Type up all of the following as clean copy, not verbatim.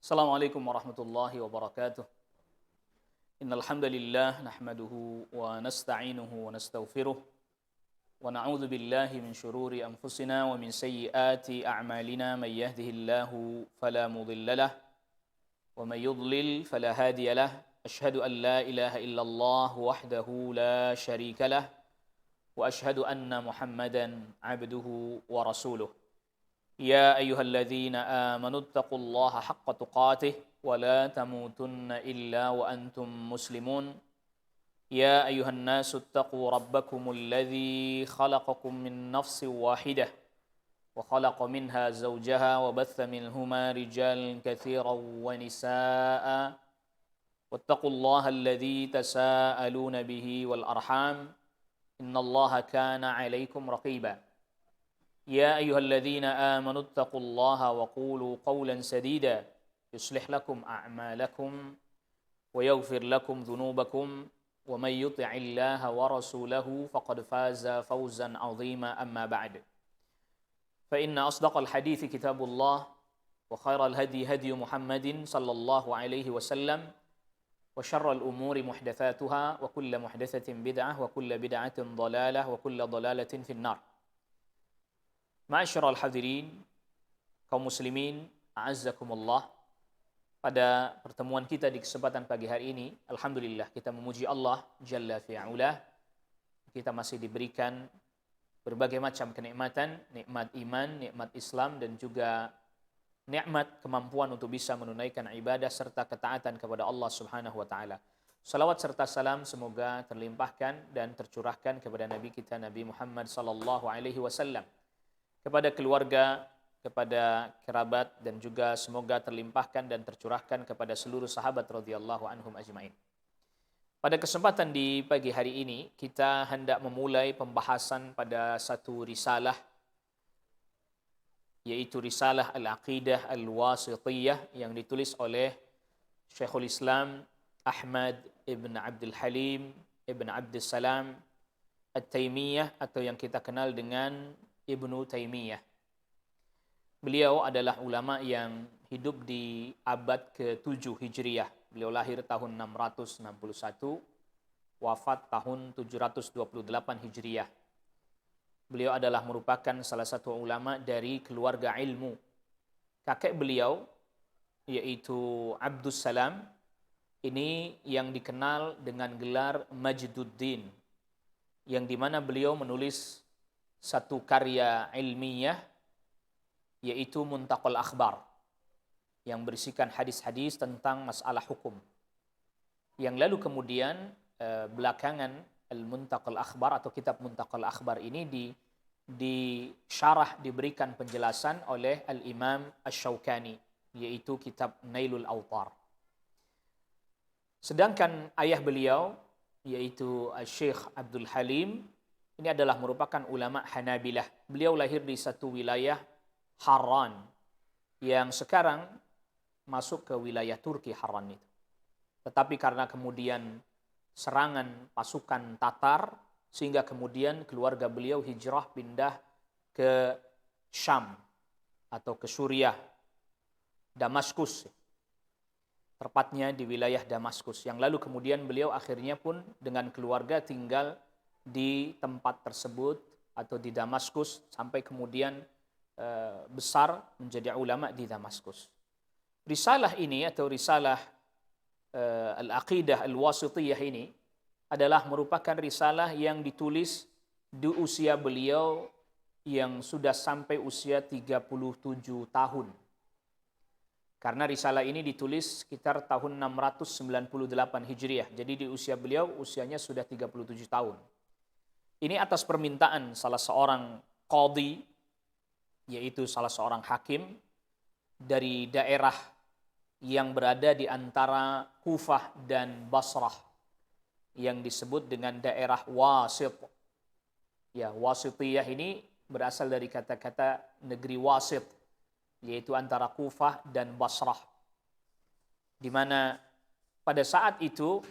Assalamualaikum warahmatullahi wabarakatuh. Innal hamdalillah nahmaduhu wa nasta'inuhu wa nastaghfiruh wa na'udzu billahi min shururi anfusina wa min sayyiati a'malina may yahdihillahu fala mudilla lah wa may yudlil fala hadiya lah. Asyhadu an la ilaha illallah wahdahu la syarika lah wa asyhadu anna Muhammadan 'abduhu wa rasuluh. يا أيها الذين آمنوا اتقوا الله حق تقاته ولا تموتن إلا وأنتم مسلمون يا أيها الناس اتقوا ربكم الذي خلقكم من نفس واحدة وخلق منها زوجها وبث منهما رجالا كثيرا ونساء واتقوا الله الذي تساءلون به والأرحام إن الله كان عليكم رقيبا يا أيها الذين آمنوا اتقوا الله وقولوا قولا سديدا يصلح لكم أعمالكم ويغفر لكم ذنوبكم ومن يطع الله ورسوله فقد فاز فوزا عظيما أما بعد فإن أصدق الحديث كتاب الله وخير الهدي هدي محمد صلى الله عليه وسلم وشر الأمور محدثاتها وكل محدثة بدعة وكل بدعة ضلالة وكل ضلالة في النار. Ma'asyiral hadirin, kaum muslimin, a'azzakumullah. Pada pertemuan kita di kesempatan pagi hari ini, alhamdulillah kita memuji Allah Jalla fi'ula. Kita masih diberikan berbagai macam kenikmatan, nikmat iman, nikmat Islam, dan juga nikmat kemampuan untuk bisa menunaikan ibadah serta ketaatan kepada Allah Subhanahu wa taala. Salawat serta salam semoga terlimpahkan dan tercurahkan kepada Nabi kita Nabi Muhammad sallallahu alaihi wasallam, kepada keluarga, kepada kerabat, dan juga semoga terlimpahkan dan tercurahkan kepada seluruh sahabat radhiyallahu anhum ajmain. Pada kesempatan di pagi hari ini, kita hendak memulai pembahasan pada satu risalah, yaitu risalah Al-Aqidah Al-Wasithiyah yang ditulis oleh Syekhul Islam Ahmad ibn Abdul Halim ibn Abdul Salam At-Taimiyah, atau yang kita kenal dengan Ibnu Taimiyah. Beliau adalah ulama yang hidup di abad ke-7 Hijriyah. Beliau lahir tahun 661, wafat tahun 728 Hijriyah. Beliau adalah merupakan salah satu ulama dari keluarga ilmu. Kakek beliau, yaitu Abdus Salam, ini yang dikenal dengan gelar Majduddin, yang dimana beliau menulis satu karya ilmiah, yaitu Muntaqal Akhbar, yang berisikan hadis-hadis tentang masalah hukum. Yang lalu kemudian belakangan Al-Muntaqal Akhbar atau kitab Muntaqal Akhbar ini disyarah, diberikan penjelasan oleh Al-Imam Asy-Syaukani, yaitu kitab Nailul Awtar. Sedangkan ayah beliau, yaitu Syekh Abdul Halim, ini adalah merupakan ulama Hanabilah. Beliau lahir di satu wilayah Harran, yang sekarang masuk ke wilayah Turki, Harran itu. Tetapi karena kemudian serangan pasukan Tatar, sehingga kemudian keluarga beliau hijrah pindah ke Syam atau ke Suriah, Damaskus, tepatnya di wilayah Damaskus. Yang lalu kemudian beliau akhirnya pun dengan keluarga tinggal di tempat tersebut atau di Damaskus sampai kemudian besar menjadi ulama di Damaskus. Risalah ini atau risalah Al-Aqidah Al-Wasithiyah ini adalah merupakan risalah yang ditulis di usia beliau yang sudah sampai usia 37 tahun. Karena risalah ini ditulis sekitar tahun 698 Hijriah. Jadi di usia beliau usianya sudah 37 tahun. Ini atas permintaan salah seorang qadhi, yaitu salah seorang hakim dari daerah yang berada di antara Kufah dan Basrah, yang disebut dengan daerah Wasit. Ya, Wasithiyah ini berasal dari kata-kata negeri Wasit, yaitu antara Kufah dan Basrah. Di mana pada saat itu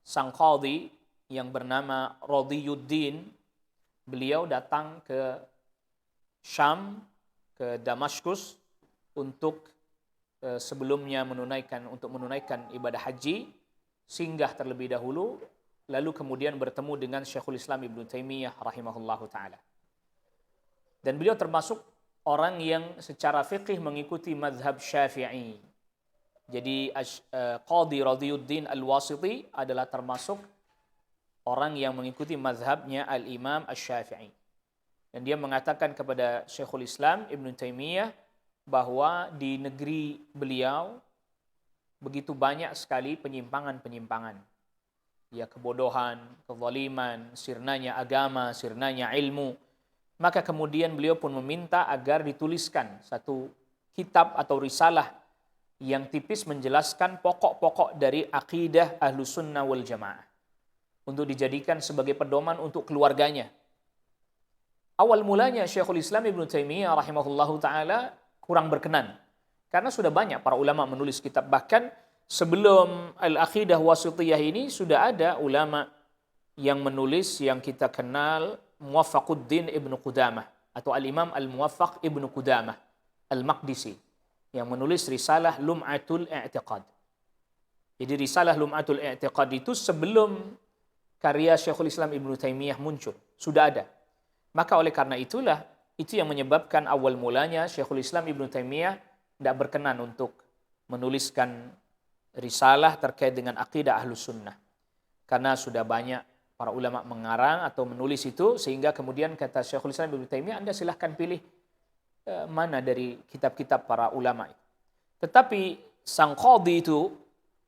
sang qadhi yang bernama Radiyuddin, beliau datang ke Syam, ke Damaskus untuk sebelumnya untuk menunaikan ibadah haji, singgah terlebih dahulu, lalu kemudian bertemu dengan Syekhul Islam Ibnu Taimiyah rahimahullahu taala. Dan beliau termasuk orang yang secara fikih mengikuti mazhab Syafi'i. Jadi Qadhi Radiyuddin Al-Wasiti adalah termasuk orang yang mengikuti mazhabnya Al-Imam Asy-Syafi'i. Dan dia mengatakan kepada Syekhul Islam Ibnu Taimiyah bahwa di negeri beliau begitu banyak sekali penyimpangan-penyimpangan. Ya, kebodohan, kezaliman, sirnanya agama, sirnanya ilmu. Maka kemudian beliau pun meminta agar dituliskan satu kitab atau risalah yang tipis menjelaskan pokok-pokok dari akidah Ahlus Sunnah wal Jamaah untuk dijadikan sebagai pedoman untuk keluarganya. Awal mulanya Syekhul Islam Ibnu Taimiyah rahimahullahu taala kurang berkenan karena sudah banyak para ulama menulis kitab, bahkan sebelum Al-Aqidah Wasithiyah ini sudah ada ulama yang menulis yang kita kenal Muwaffaquddin Ibnu Qudamah atau Al-Imam Al-Muwaffaq Ibnu Qudamah Al-Maqdisi yang menulis risalah Lum'atul I'tiqad. Jadi risalah Lum'atul I'tiqad itu sebelum karya Syekhul Islam Ibnu Taimiyah muncul, sudah ada. Maka oleh karena itulah itu yang menyebabkan awal mulanya Syekhul Islam Ibnu Taimiyah tidak berkenan untuk menuliskan risalah terkait dengan akidah Ahlus Sunnah. Karena sudah banyak para ulama mengarang atau menulis itu, sehingga kemudian kata Syekhul Islam Ibnu Taimiyah, Anda silahkan pilih mana dari kitab-kitab para ulama itu. Tetapi sang qadhi itu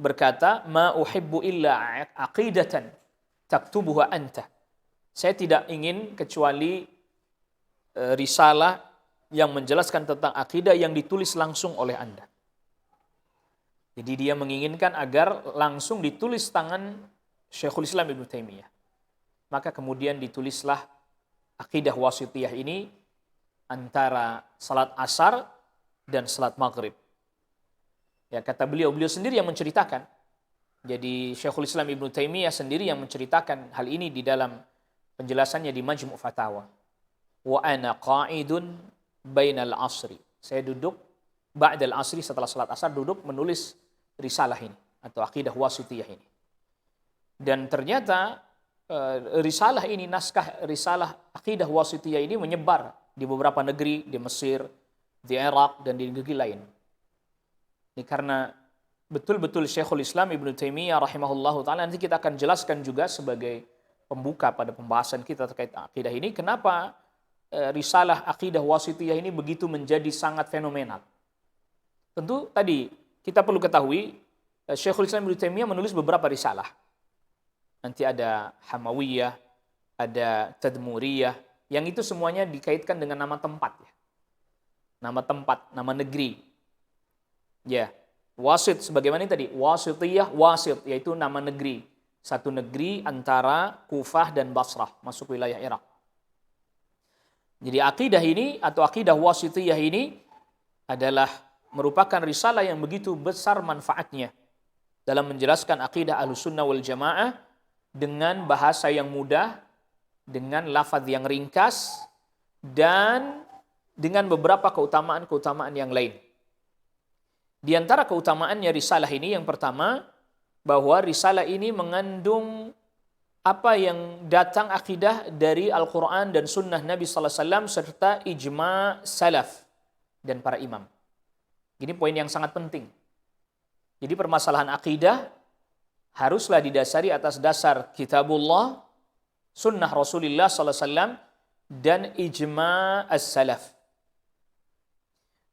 berkata, ma uhibbu illa aqidatan taktubuha anta. Saya tidak ingin kecuali risalah yang menjelaskan tentang akidah yang ditulis langsung oleh Anda. Jadi dia menginginkan agar langsung ditulis tangan Syekhul Islam Ibnu Taimiyah. Maka kemudian ditulislah akidah wasithiyah ini antara salat asar dan salat maghrib. Ya, kata beliau sendiri yang menceritakan. Jadi Syekhul Islam Ibnu Taimiyah sendiri yang menceritakan hal ini di dalam penjelasannya di Majmu' Fatawa. Wa ana qa'idun bainal asri. Saya duduk ba'dal asri, setelah salat asar duduk menulis risalah ini atau akidah wasithiyah ini. Dan ternyata risalah ini, naskah risalah akidah wasithiyah ini menyebar di beberapa negeri, di Mesir, di Irak, dan di negeri lain. Ini karena betul-betul Syekhul Islam Ibnu Taimiyah rahimahullahu ta'ala, nanti kita akan jelaskan juga sebagai pembuka pada pembahasan kita terkait akidah ini, kenapa risalah akidah wasithiyah ini begitu menjadi sangat fenomenal. Tentu tadi kita perlu ketahui Syekhul Islam Ibnu Taimiyah menulis beberapa risalah. Nanti ada Hamawiyah, ada Tadmuriyah, yang itu semuanya dikaitkan dengan nama tempat. Ya. Nama tempat, nama negeri. Ya, Wasit, sebagaimana tadi, Wasithiyah, Wasit, yaitu nama negeri. Satu negeri antara Kufah dan Basrah, masuk wilayah Irak. Jadi akidah ini, atau akidah Wasithiyah ini, adalah merupakan risalah yang begitu besar manfaatnya dalam menjelaskan akidah Ahlussunnah wal Jamaah dengan bahasa yang mudah, dengan lafaz yang ringkas, dan dengan beberapa keutamaan-keutamaan yang lain. Di antara keutamaannya risalah ini, yang pertama, bahwa risalah ini mengandung apa yang datang akidah dari Al-Quran dan Sunnah Nabi SAW serta ijma' salaf dan para imam. Ini poin yang sangat penting. Jadi permasalahan akidah haruslah didasari atas dasar kitabullah, sunnah Rasulullah SAW, dan ijma' as-salaf.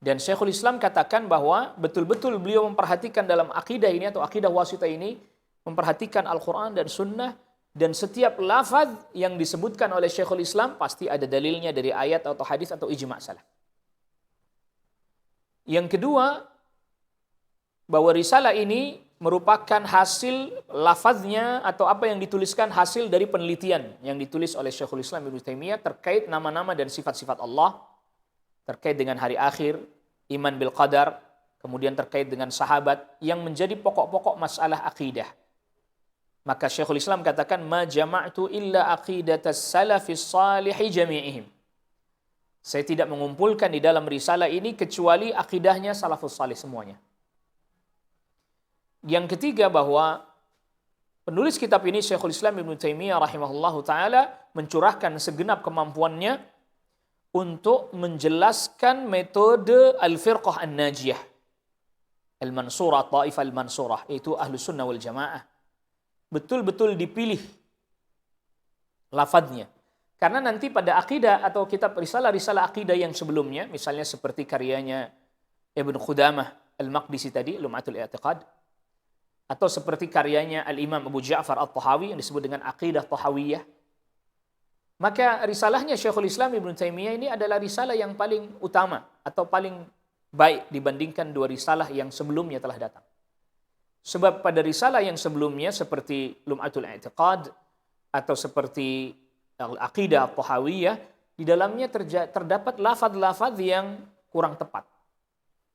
Dan Syekhul Islam katakan bahwa betul-betul beliau memperhatikan dalam akidah ini atau akidah wasithiyah ini, memperhatikan Al-Quran dan sunnah, dan setiap lafaz yang disebutkan oleh Syekhul Islam pasti ada dalilnya dari ayat atau hadis atau ijma' salaf. Yang kedua, bahwa risalah ini merupakan hasil lafaznya atau apa yang dituliskan hasil dari penelitian yang ditulis oleh Syekhul Islam Ibnu Taimiyah terkait nama-nama dan sifat-sifat Allah, terkait dengan hari akhir, iman bil qadar, kemudian terkait dengan sahabat yang menjadi pokok-pokok masalah akidah. Maka Syekhul Islam katakan, ma jama'tu illa aqidatas salafis salihi jami'ihim. Saya tidak mengumpulkan di dalam risalah ini kecuali akidahnya salafus salih semuanya. Yang ketiga bahwa penulis kitab ini Syekhul Islam Ibnu Taimiyah rahimahullahu taala mencurahkan segenap kemampuannya untuk menjelaskan metode al-firqah an-najiyah, al-mansurah, taifah al-mansurah, yaitu Ahlus Sunnah wal Jamaah. Betul-betul dipilih lafadznya. Karena nanti pada akidah atau kitab risalah-risalah akidah yang sebelumnya, misalnya seperti karyanya Ibnu Qudamah Al-Maqdisi tadi, Lum'atul I'tiqad, atau seperti karyanya Al-Imam Abu Ja'far At-Tahawi yang disebut dengan Aqidah Tahawiyah, maka risalahnya Syekhul Islam Ibnu Taimiyah ini adalah risalah yang paling utama atau paling baik dibandingkan dua risalah yang sebelumnya telah datang. Sebab pada risalah yang sebelumnya seperti Lum'atul I'tiqad atau seperti Al-Aqidah At-Tahawiyah, di dalamnya terdapat lafaz-lafaz yang kurang tepat,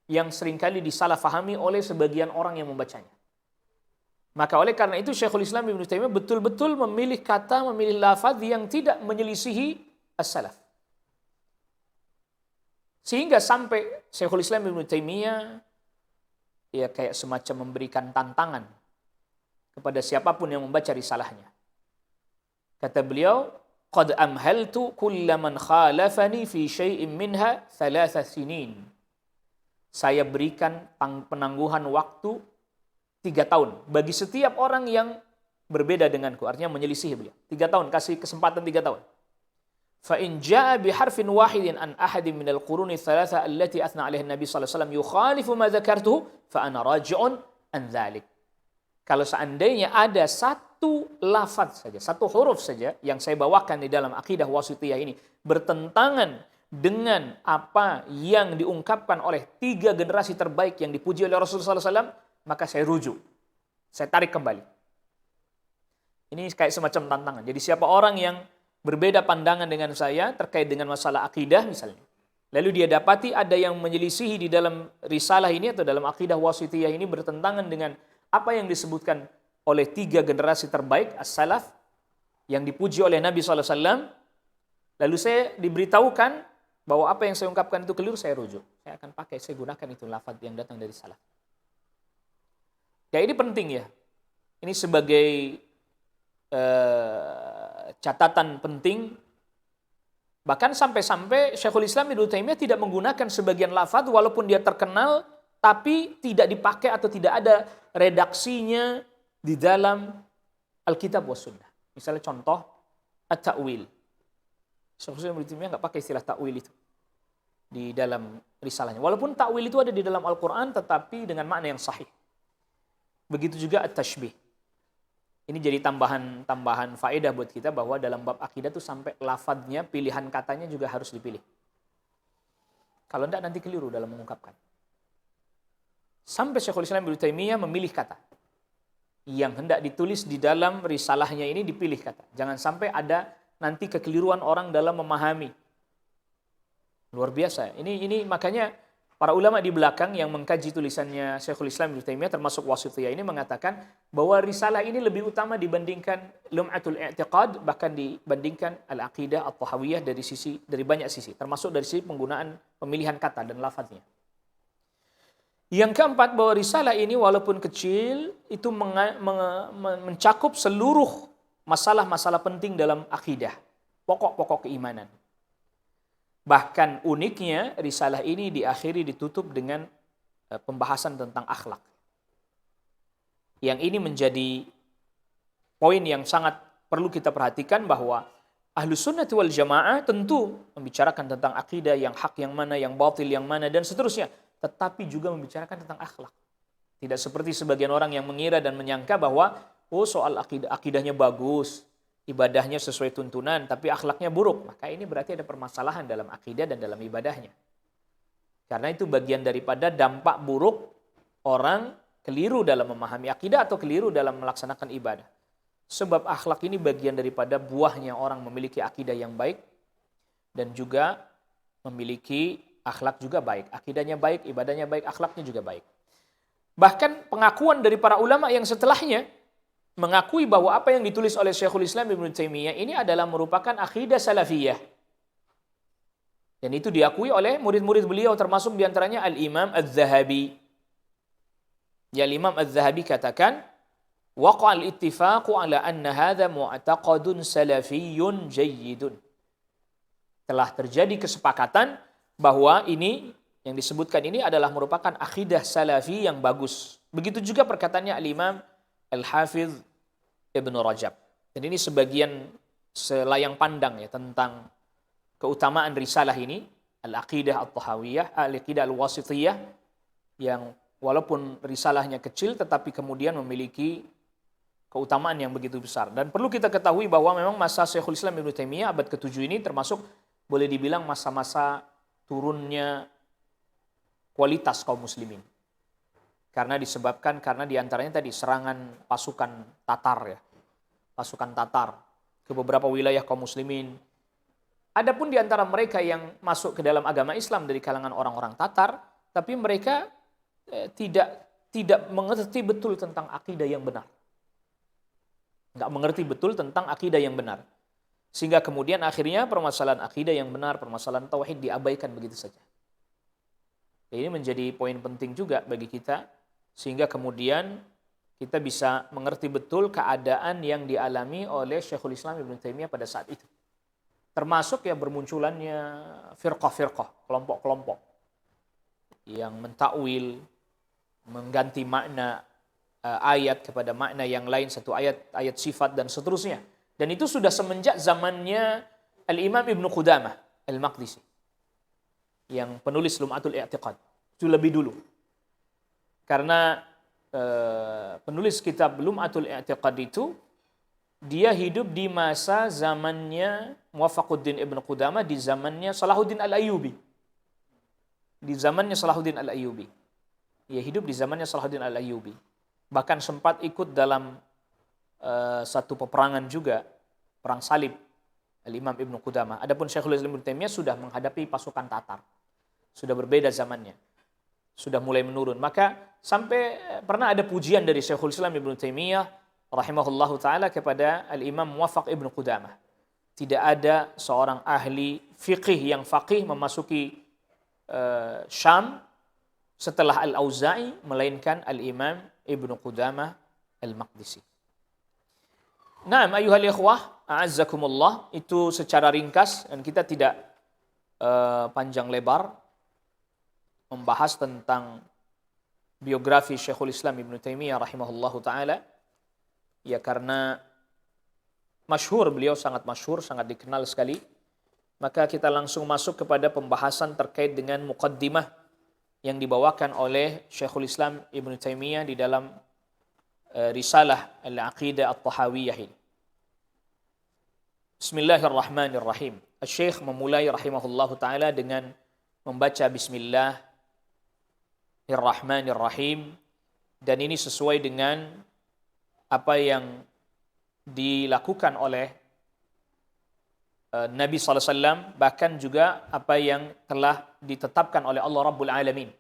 yang seringkali disalahfahami oleh sebagian orang yang membacanya. Maka oleh karena itu Syekhul Islam Ibnu Taimiyah betul-betul memilih kata, memilih lafaz yang tidak menyelisihi as-salaf. Sehingga sampai Syekhul Islam Ibnu Taimiyah ya kayak semacam memberikan tantangan kepada siapapun yang membaca risalahnya. Kata beliau, "Qad amhaltu kulla man khalafani fi syai'in minha 3 sinin." Saya berikan penangguhan waktu 3 tahun bagi setiap orang yang berbeda denganku, artinya menyelisih beliau. 3 tahun, kasih kesempatan 3 tahun. Fa in jaa bi harfin wahidin an ahadin min al-quruni thalatha allati athna 'alaiha an-nabi sallallahu alaihi wasallam yukhalifu ma dzakartuhu fa ana raji'un an dzalik. Kalau seandainya ada satu lafaz saja, satu huruf saja yang saya bawakan di dalam akidah wasithiyah ini bertentangan dengan apa yang diungkapkan oleh 3 generasi terbaik yang dipuji oleh Rasulullah SAW, maka saya rujuk, saya tarik kembali. Ini kayak semacam tantangan. Jadi siapa orang yang berbeda pandangan dengan saya terkait dengan masalah akidah misalnya, lalu dia dapati ada yang menyelisihi di dalam risalah ini atau dalam akidah wasithiyah ini bertentangan dengan apa yang disebutkan oleh 3 generasi terbaik as-salaf yang dipuji oleh Nabi SAW, lalu saya diberitahukan bahwa apa yang saya ungkapkan itu keliru, saya rujuk. Saya akan pakai, saya gunakan itu lafaz yang datang dari salaf. Ya ini penting ya. Ini sebagai catatan penting. Bahkan sampai-sampai Syekhul Islam Ibnu Taimiyah tidak menggunakan sebagian lafaz walaupun dia terkenal, tapi tidak dipakai atau tidak ada redaksinya di dalam Alkitab was Sunnah. Misalnya contoh at-ta'wil. Syekhul Islam Ibnu Taimiyah nggak pakai istilah ta'wil itu di dalam risalahnya. Walaupun ta'wil itu ada di dalam Al-Quran, tetapi dengan makna yang sahih. Begitu juga at-tashbih. Ini jadi tambahan faedah buat kita bahwa dalam bab akidah itu sampai lafadznya, pilihan katanya juga harus dipilih. Kalau tidak nanti keliru dalam mengungkapkan. Sampai Syekhul Islam Ibnu Taimiyah memilih kata. Yang hendak ditulis di dalam risalahnya ini dipilih kata. Jangan sampai ada nanti kekeliruan orang dalam memahami. Luar biasa. Ini makanya para ulama di belakang yang mengkaji tulisannya Syekhul Islam Ibnu Taimiyah termasuk Wasithiyah ini mengatakan bahwa risalah ini lebih utama dibandingkan Lum'atul I'tiqad, bahkan dibandingkan Al-Aqidah At-Tahawiyah dari banyak sisi, termasuk dari sisi penggunaan pemilihan kata dan lafaznya. Yang keempat, bahwa risalah ini walaupun kecil itu mencakup seluruh masalah-masalah penting dalam akidah, pokok-pokok keimanan. Bahkan uniknya risalah ini ditutup dengan pembahasan tentang akhlak. Yang ini menjadi poin yang sangat perlu kita perhatikan bahwa Ahlus Sunnah wal Jamaah tentu membicarakan tentang akidah yang hak yang mana, yang batil yang mana, dan seterusnya. Tetapi juga membicarakan tentang akhlak. Tidak seperti sebagian orang yang mengira dan menyangka bahwa soal akidahnya bagus, ibadahnya sesuai tuntunan, tapi akhlaknya buruk. Maka ini berarti ada permasalahan dalam akidah dan dalam ibadahnya. Karena itu bagian daripada dampak buruk orang keliru dalam memahami akidah atau keliru dalam melaksanakan ibadah. Sebab akhlak ini bagian daripada buahnya orang memiliki akidah yang baik dan juga memiliki akhlak juga baik. Akidahnya baik, ibadahnya baik, akhlaknya juga baik. Bahkan pengakuan dari para ulama yang setelahnya mengakui bahwa apa yang ditulis oleh Syekhul Islam Ibnu Taimiyah ini adalah merupakan akidah salafiyah. Dan itu diakui oleh murid-murid beliau, termasuk diantaranya Al-Imam Az-Zahabi. Ya, Imam Az-Zahabi katakan, waqa'al ittifaqu ala anna hadha mu'taqadun salafiyyun jayyidun. Telah terjadi kesepakatan bahwa ini yang disebutkan ini adalah merupakan akidah salafi yang bagus. Begitu juga perkataannya Al-Imam Al-Hafidh Ibn Rajab. Dan ini sebagian selayang pandang ya tentang keutamaan risalah ini, Al-Aqidah At-Tahawiyah, Al-Aqidah Al-Wasithiyah, yang walaupun risalahnya kecil tetapi kemudian memiliki keutamaan yang begitu besar. Dan perlu kita ketahui bahwa memang masa Syekhul Islam Ibnu Taimiyah abad ke-7 ini termasuk boleh dibilang masa-masa turunnya kualitas kaum muslimin. Karena diantaranya tadi serangan pasukan Tatar ya. Pasukan Tatar ke beberapa wilayah kaum muslimin. Adapun di antara mereka yang masuk ke dalam agama Islam dari kalangan orang-orang Tatar, tapi mereka tidak mengerti betul tentang akidah yang benar. Nggak mengerti betul tentang akidah yang benar. Sehingga kemudian akhirnya permasalahan akidah yang benar, permasalahan tauhid diabaikan begitu saja. Ini menjadi poin penting juga bagi kita, sehingga kemudian kita bisa mengerti betul keadaan yang dialami oleh Syekhul Islam Ibnu Taimiyah pada saat itu. Termasuk ya bermunculannya firqah-firqah, kelompok-kelompok yang mentakwil, mengganti makna ayat kepada makna yang lain, satu ayat sifat dan seterusnya. Dan itu sudah semenjak zamannya Al-Imam Ibnu Qudamah Al-Maqdisi, yang penulis Lum'atul I'tiqad. Itu lebih dulu. Karena penulis kitab Lum'atul I'tiqad itu, dia hidup di masa zamannya Muwafaquddin Ibnu Qudamah, di zamannya Salahuddin Al-Ayyubi. Di zamannya Salahuddin Al-Ayyubi. Dia hidup di zamannya Salahuddin Al-Ayyubi. Bahkan sempat ikut dalam satu peperangan juga, perang salib Al-Imam Ibnu Qudamah. Adapun Syekhul Islam Ibnu Taimiyah sudah menghadapi pasukan Tatar. Sudah berbeda zamannya. Sudah mulai menurun. Maka sampai pernah ada pujian dari Syekhul Islam Ibnu Taimiyah rahimahullahu taala kepada Al-Imam Muwafaq Ibnu Qudamah. Tidak ada seorang ahli fiqih yang faqih memasuki Syam setelah Al-Auza'i melainkan Al-Imam Ibnu Qudamah Al-Maqdisi. Naam ayuhal ikhwah, a'azzakumullah, itu secara ringkas dan kita tidak panjang lebar membahas tentang biografi Syekhul Islam Ibnu Taimiyah rahimahullahu taala. Ya karena masyhur, beliau sangat masyhur, sangat dikenal sekali. Maka kita langsung masuk kepada pembahasan terkait dengan muqaddimah yang dibawakan oleh Syekhul Islam Ibnu Taimiyah di dalam risalah Al-Aqidah At-Tahawiyah ini. Bismillahirrahmanirrahim. Syekh memulai rahimahullahu taala dengan membaca Bismillahirrahmanirrahim, dan ini sesuai dengan apa yang dilakukan oleh Nabi SAW, bahkan juga apa yang telah ditetapkan oleh Allah Rabbul Alamin,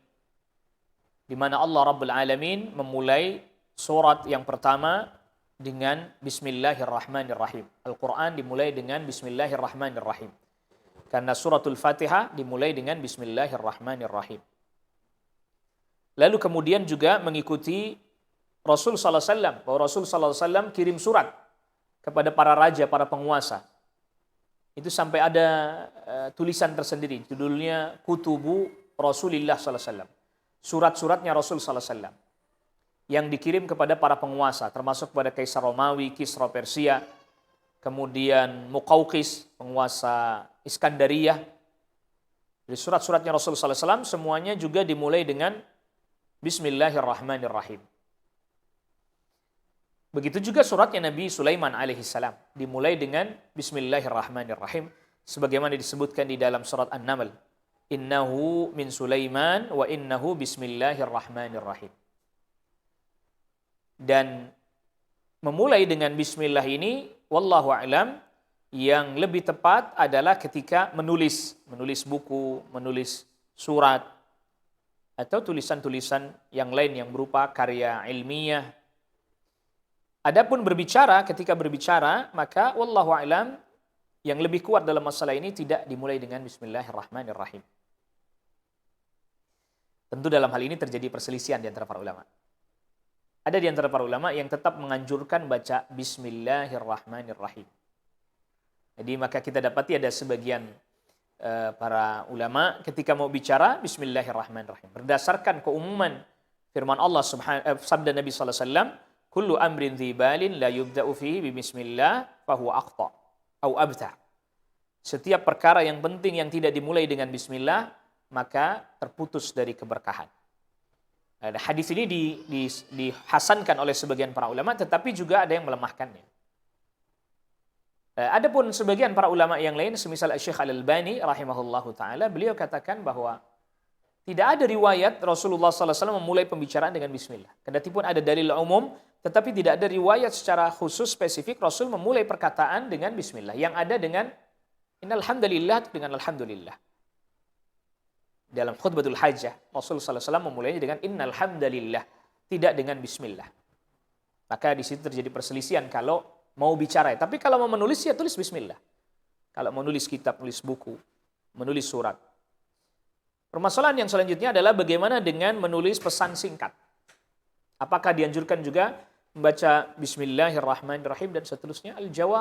di mana Allah Rabbul Alamin memulai surat yang pertama dengan Bismillahirrahmanirrahim. Al-Quran dimulai dengan Bismillahirrahmanirrahim. Karena suratul Fatihah dimulai dengan Bismillahirrahmanirrahim. Lalu kemudian juga mengikuti Rasul SAW, bahwa Rasul SAW kirim surat kepada para raja, para penguasa. Itu sampai ada tulisan tersendiri, judulnya Kutubu Rasulillah SAW. Surat-suratnya Rasul SAW. Yang dikirim kepada para penguasa, termasuk kepada Kaisar Romawi, Kisra Persia, kemudian Muqawqis, penguasa Iskandariyah. Jadi surat-suratnya Rasul SAW semuanya juga dimulai dengan Bismillahirrahmanirrahim. Begitu juga suratnya Nabi Sulaiman alaihissalam, dimulai dengan Bismillahirrahmanirrahim, sebagaimana disebutkan di dalam surat An-Naml. Innahu min Sulaiman wa innahu Bismillahirrahmanirrahim. Dan memulai dengan bismillah ini, wallahu a'lam, yang lebih tepat adalah ketika menulis buku, menulis surat, atau tulisan-tulisan yang lain yang berupa karya ilmiah. Adapun ketika berbicara, maka wallahu a'lam, yang lebih kuat dalam masalah ini tidak dimulai dengan bismillahirrahmanirrahim. Tentu dalam hal ini terjadi perselisihan di antara para ulama. Ada di antara para ulama yang tetap menganjurkan baca bismillahirrahmanirrahim. Jadi maka kita dapati ada sebagian para ulama ketika mau bicara bismillahirrahmanirrahim. Berdasarkan keumuman firman Allah sabda Nabi sallallahu alaihi wasallam, kullu amrin dzibalin la yubda'u fihi bi bismillah fahuwa aqta au abtar. Setiap perkara yang penting yang tidak dimulai dengan bismillah, maka terputus dari keberkahan. Hadis ini dihasankan oleh sebagian para ulama, tetapi juga ada yang melemahkannya. Adapun sebagian para ulama yang lain, semisal Syekh Al-Albani rahimahullahu taala, beliau katakan bahwa tidak ada riwayat Rasulullah sallallahu alaihi wasallam memulai pembicaraan dengan bismillah. Kedatipun ada dalil umum, tetapi tidak ada riwayat secara khusus spesifik Rasul memulai perkataan dengan bismillah. Yang ada dengan innal hamdalillah, dengan alhamdulillah. Dalam khutbatul hajjah, Rasul sallallahu alaihi wasallam memulainya dengan innal hamdalillah, tidak dengan bismillah. Maka di situ terjadi perselisihan kalau mau bicara. Tapi kalau mau menulis ya tulis bismillah. Kalau mau nulis kitab, nulis buku, menulis surat. Permasalahan yang selanjutnya adalah bagaimana dengan menulis pesan singkat. Apakah dianjurkan juga membaca bismillahirrahmanirrahim dan seterusnya?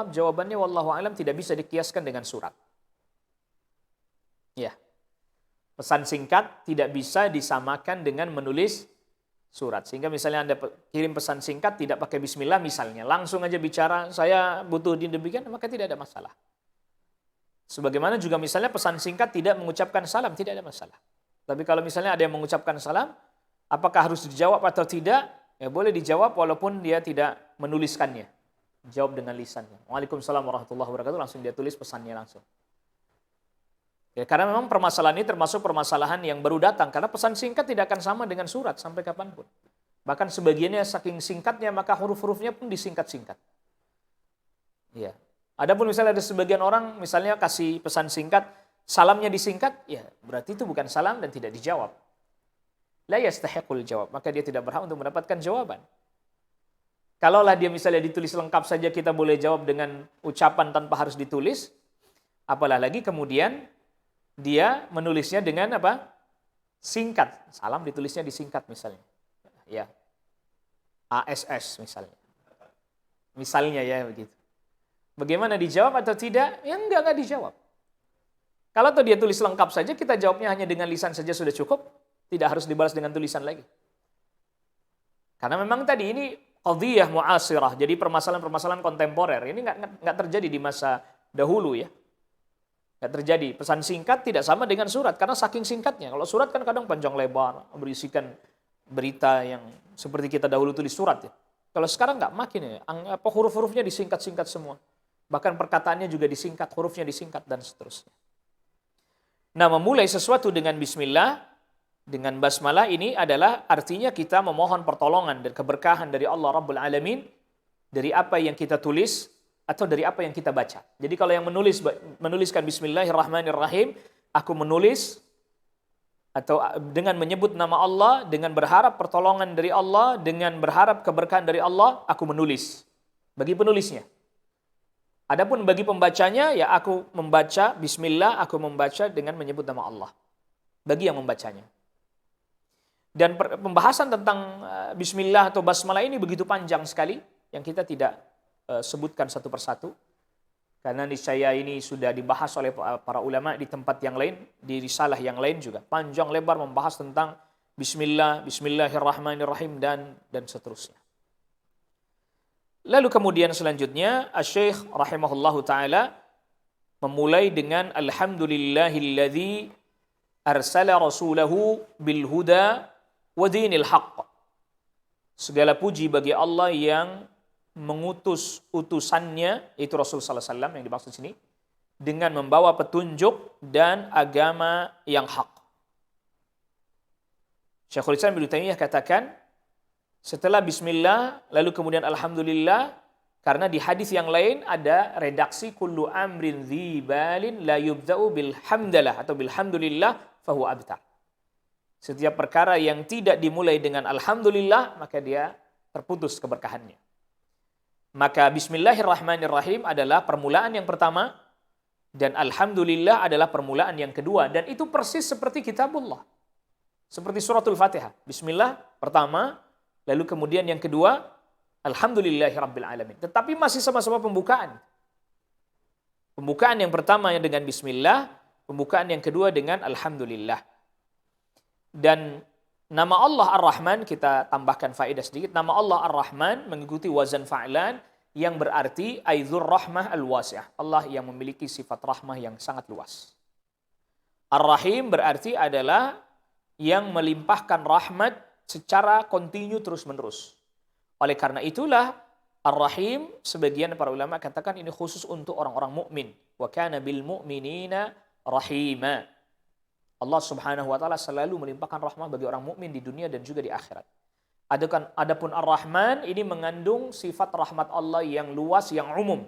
Jawabannya wallahu alam tidak bisa dikiaskan dengan surat. Ya. Pesan singkat tidak bisa disamakan dengan menulis surat. Sehingga misalnya Anda kirim pesan singkat tidak pakai bismillah misalnya, langsung aja bicara, saya butuh demikian, maka tidak ada masalah. Sebagaimana juga misalnya pesan singkat tidak mengucapkan salam, tidak ada masalah. Tapi kalau misalnya ada yang mengucapkan salam, apakah harus dijawab atau tidak? Ya boleh dijawab walaupun dia tidak menuliskannya. Jawab dengan lisannya. Waalaikumsalam warahmatullahi wabarakatuh, langsung dia tulis pesannya langsung. Ya, karena memang permasalahan ini termasuk permasalahan yang baru datang. Karena pesan singkat tidak akan sama dengan surat sampai kapanpun. Bahkan sebagiannya saking singkatnya, maka huruf-hurufnya pun disingkat-singkat. Ya. Adapun misalnya ada sebagian orang misalnya kasih pesan singkat, salamnya disingkat, ya berarti itu bukan salam dan tidak dijawab. La yastahiqul jawab, maka dia tidak berhak untuk mendapatkan jawaban. Kalaulah dia misalnya ditulis lengkap saja, kita boleh jawab dengan ucapan tanpa harus ditulis. Apalah lagi kemudian dia menulisnya dengan apa? Singkat. Salam ditulisnya disingkat misalnya. Ya. ASS misalnya. Misalnya ya begitu. Bagaimana dijawab atau tidak? Ya enggak dijawab. Kalau tuh dia tulis lengkap saja, kita jawabnya hanya dengan lisan saja sudah cukup. Tidak harus dibalas dengan tulisan lagi. Karena memang tadi ini qadhiyah mu'asirah. Jadi permasalahan-permasalahan kontemporer. Ini enggak terjadi di masa dahulu ya. Nggak terjadi. Pesan singkat tidak sama dengan surat, karena saking singkatnya. Kalau surat kan kadang panjang lebar, berisikan berita yang seperti kita dahulu tulis surat ya. Kalau sekarang nggak, makin ya. Huruf-hurufnya disingkat-singkat semua. Bahkan perkataannya juga disingkat, hurufnya disingkat, dan seterusnya. Nah, memulai sesuatu dengan bismillah, dengan basmalah ini adalah artinya kita memohon pertolongan dan keberkahan dari Allah Rabbul Alamin, dari apa yang kita tulis, atau dari apa yang kita baca. Jadi kalau yang menuliskan bismillahirrahmanirrahim, aku menulis atau dengan menyebut nama Allah, dengan berharap pertolongan dari Allah, dengan berharap keberkahan dari Allah, aku menulis. Bagi penulisnya. Adapun bagi pembacanya, ya aku membaca bismillah, aku membaca dengan menyebut nama Allah. Bagi yang membacanya. Dan pembahasan tentang bismillah atau basmalah ini begitu panjang sekali, yang kita tidak sebutkan satu persatu, karena niscaya ini sudah dibahas oleh para ulama di tempat yang lain, di risalah yang lain juga panjang lebar membahas tentang bismillah, bismillahirrahmanirrahim dan seterusnya. Lalu kemudian selanjutnya Asy-Syaikh rahimahullahu taala memulai dengan alhamdulillahilladzi arsala rasulahu bil huda wa dinil haqq. Segala puji bagi Allah yang mengutus utusannya, yaitu Rasul sallallahu alaihi wasallam yang dimaksud sini, dengan membawa petunjuk dan agama yang hak. Syekhul Islam Ibnu Taimiyah katakan, setelah bismillah lalu kemudian alhamdulillah, karena di hadis yang lain ada redaksi kullu amrin dzibalin la yubda'u bil hamdalah atau bil hamdulillah fahuwa abtar. Setiap perkara yang tidak dimulai dengan alhamdulillah, maka dia terputus keberkahannya. Maka bismillahirrahmanirrahim adalah permulaan yang pertama Dan alhamdulillah adalah permulaan yang kedua. Dan itu persis seperti kitabullah. Seperti suratul Fatihah. Bismillah pertama, lalu kemudian yang kedua, alhamdulillahi rabbil alamin. Tetapi masih sama-sama pembukaan. Pembukaan yang pertama dengan bismillah, pembukaan yang kedua dengan alhamdulillah. Dan nama Allah Ar-Rahman, kita tambahkan faedah sedikit. Nama Allah Ar-Rahman mengikuti wazan fa'lan yang berarti aidzur rahmah al-wasi'ah. Allah yang memiliki sifat rahmah yang sangat luas. Ar-Rahim berarti adalah yang melimpahkan rahmat secara kontinu terus-menerus. Oleh karena itulah Ar-Rahim, sebagian para ulama katakan ini khusus untuk orang-orang mukmin. Wa kana bil mu'minina rahima. Allah Subhanahu wa taala selalu melimpahkan rahmat bagi orang mukmin di dunia dan juga di akhirat. Adapun Ar-Rahman ini mengandung sifat rahmat Allah yang luas, yang umum.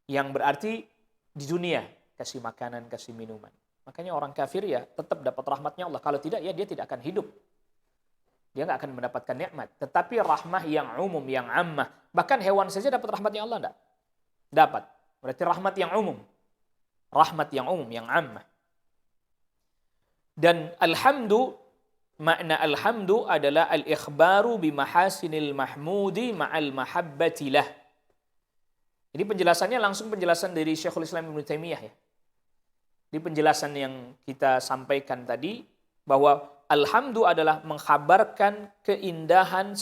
Yang berarti di dunia, kasih makanan, kasih minuman. Makanya orang kafir ya tetap dapat rahmatnya Allah. Kalau tidak ya dia tidak akan hidup. Dia nggak akan mendapatkan nikmat. Tetapi rahmah yang umum, yang ammah. Bahkan hewan saja dapat rahmatnya Allah enggak? Dapat. Berarti rahmat yang umum. Rahmat yang umum, yang ammah. Dan makna alhamdu adalah al-ikhbaru bimahasinil mahmudi ma'al mahabbatilah. Jadi penjelasannya langsung penjelasan dari Syekhul Islam Ibnu Taimiyah ya. Di penjelasan yang kita sampaikan tadi, bahwa alhamdu adalah mengkhabarkan keindahan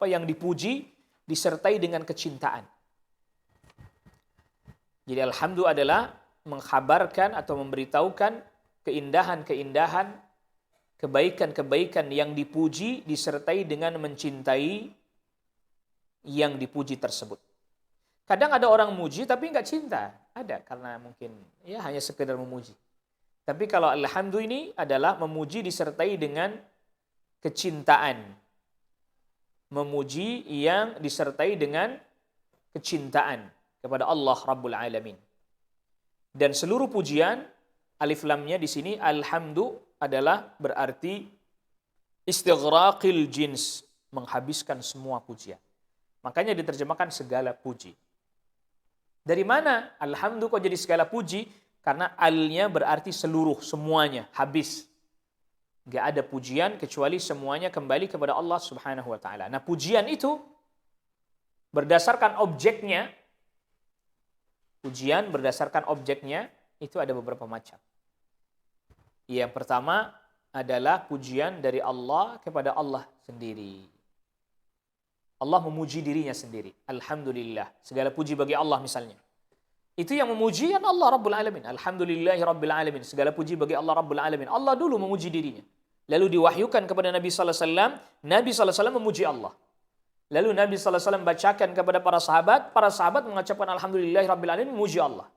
yang dipuji disertai dengan kecintaan. Jadi alhamdu adalah mengkhabarkan atau memberitahukan keindahan-keindahan, kebaikan-kebaikan yang dipuji disertai dengan mencintai yang dipuji tersebut. Kadang ada orang muji tapi nggak cinta. Ada, karena mungkin ya hanya sekedar memuji. Tapi kalau alhamdu ini adalah memuji disertai dengan kecintaan. Memuji yang disertai dengan kecintaan kepada Allah Rabbul Alamin. Dan seluruh pujian, alif lamnya di sini, alhamdu adalah berarti istighraqil jins, menghabiskan semua pujian. Makanya diterjemahkan segala puji. Dari mana alhamdu kok jadi segala puji? Karena alnya berarti seluruh, semuanya, habis. Gak ada pujian kecuali semuanya kembali kepada Allah Subhanahu wa ta'ala. Nah pujian itu berdasarkan objeknya, pujian berdasarkan objeknya itu ada beberapa macam. Yang pertama adalah pujian dari Allah kepada Allah sendiri. Allah memuji dirinya sendiri. Alhamdulillah. Segala puji bagi Allah misalnya. Itu yang memuji kan Allah Rabbul Alamin. Alhamdulillahi Rabbil Alamin. Segala puji bagi Allah Rabbul Alamin. Allah dulu memuji dirinya. Lalu diwahyukan kepada Nabi sallallahu alaihi wasallam, Nabi sallallahu alaihi wasallam memuji Allah. Lalu Nabi sallallahu alaihi wasallam bacakan kepada para sahabat mengucapkan alhamdulillahi Rabbil Alamin, memuji Allah.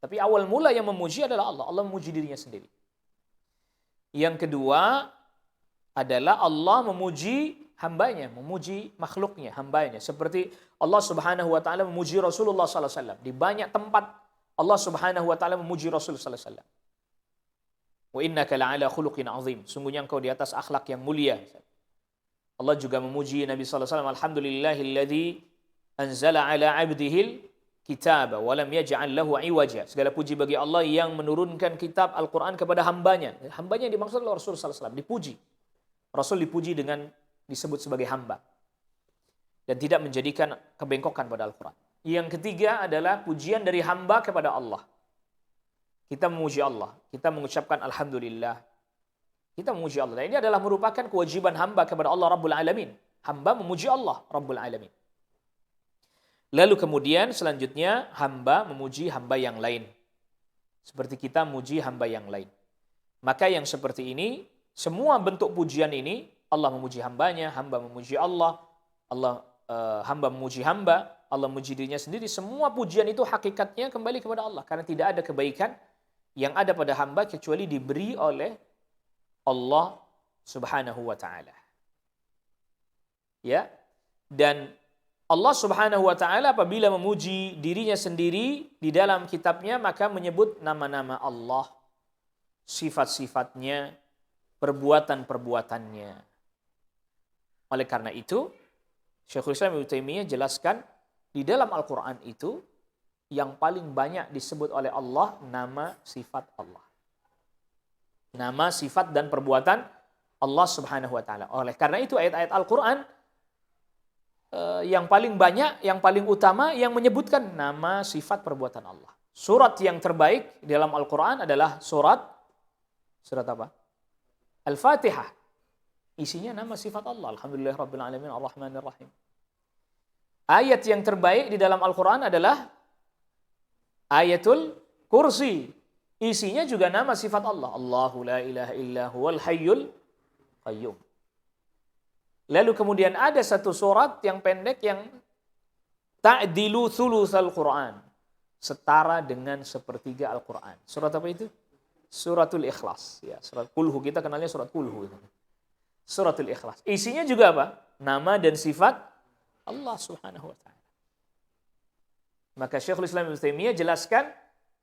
Tapi awal mula yang memuji adalah Allah. Allah memuji dirinya sendiri. Yang kedua adalah Allah memuji hambanya, memuji makhluknya, hambanya. Seperti Allah Subhanahu wa ta'ala memuji Rasulullah sallallahu alaihi wasallam. Di banyak tempat Allah Subhanahu wa ta'ala memuji Rasul sallallahu alaihi wasallam. Wa innaka la'ala khuluqin azim. Sungguhnya engkau di atas akhlak yang mulia. Allah juga memuji Nabi sallallahu alaihi wasallam, alhamdulillahilladzi anzala ala 'abdihil kitab wa lam yaj'al lahu 'iwaja. Segala puji bagi Allah yang menurunkan kitab Al-Qur'an kepada hambanya. Hambanya yang dimaksud oleh Rasul sallallahu alaihi wasallam, dipuji. Rasul dipuji dengan disebut sebagai hamba dan tidak menjadikan kebengkokan pada Al-Quran. Yang ketiga adalah pujian dari hamba kepada Allah. Kita memuji Allah, kita mengucapkan alhamdulillah, kita memuji Allah. Dan ini adalah merupakan kewajiban hamba kepada Allah Rabbul Alamin. Hamba memuji Allah Rabbul Alamin. Lalu kemudian selanjutnya hamba memuji hamba yang lain, seperti kita memuji hamba yang lain. Maka yang seperti ini, semua bentuk pujian ini, Allah memuji hambanya, hamba memuji Allah, hamba memuji hamba, Allah memuji dirinya sendiri. Semua pujian itu hakikatnya kembali kepada Allah. Karena tidak ada kebaikan yang ada pada hamba kecuali diberi oleh Allah Subhanahu wa ta'ala. Ya. Dan Allah Subhanahu wa ta'ala apabila memuji dirinya sendiri di dalam kitabnya, maka menyebut nama-nama Allah, sifat-sifatnya, perbuatan-perbuatannya. Oleh karena itu, Syekhul Islam Ibnu Taimiyah jelaskan di dalam Al-Quran itu yang paling banyak disebut oleh Allah nama sifat Allah. Nama, sifat, dan perbuatan Allah Subhanahu wa taala. Oleh karena itu ayat-ayat Al-Qur'an yang paling banyak, yang paling utama yang menyebutkan nama, sifat, perbuatan Allah. Surat yang terbaik dalam Al-Qur'an adalah surat apa? Al-Fatihah. Isinya nama sifat Allah. Alhamdulillahirabbil alamin arrahmanir rahim. Ayat yang terbaik di dalam Al-Qur'an adalah Ayatul Kursi. Isinya juga nama sifat Allah. Allahu la ilaha illa huwal hayyul qayyum. Lalu kemudian ada satu surat yang pendek yang ta'dilu thulutsal Qur'an. Setara dengan sepertiga Al-Qur'an. Surat apa itu? Suratul Ikhlas. Ya, surat Kulhu, kita kenalnya surat Kulhu. Suratul Ikhlas. Isinya juga apa? Nama dan sifat Allah Subhanahu wa taala. Maka Syekhul Islam Ibnu Taimiyah jelaskan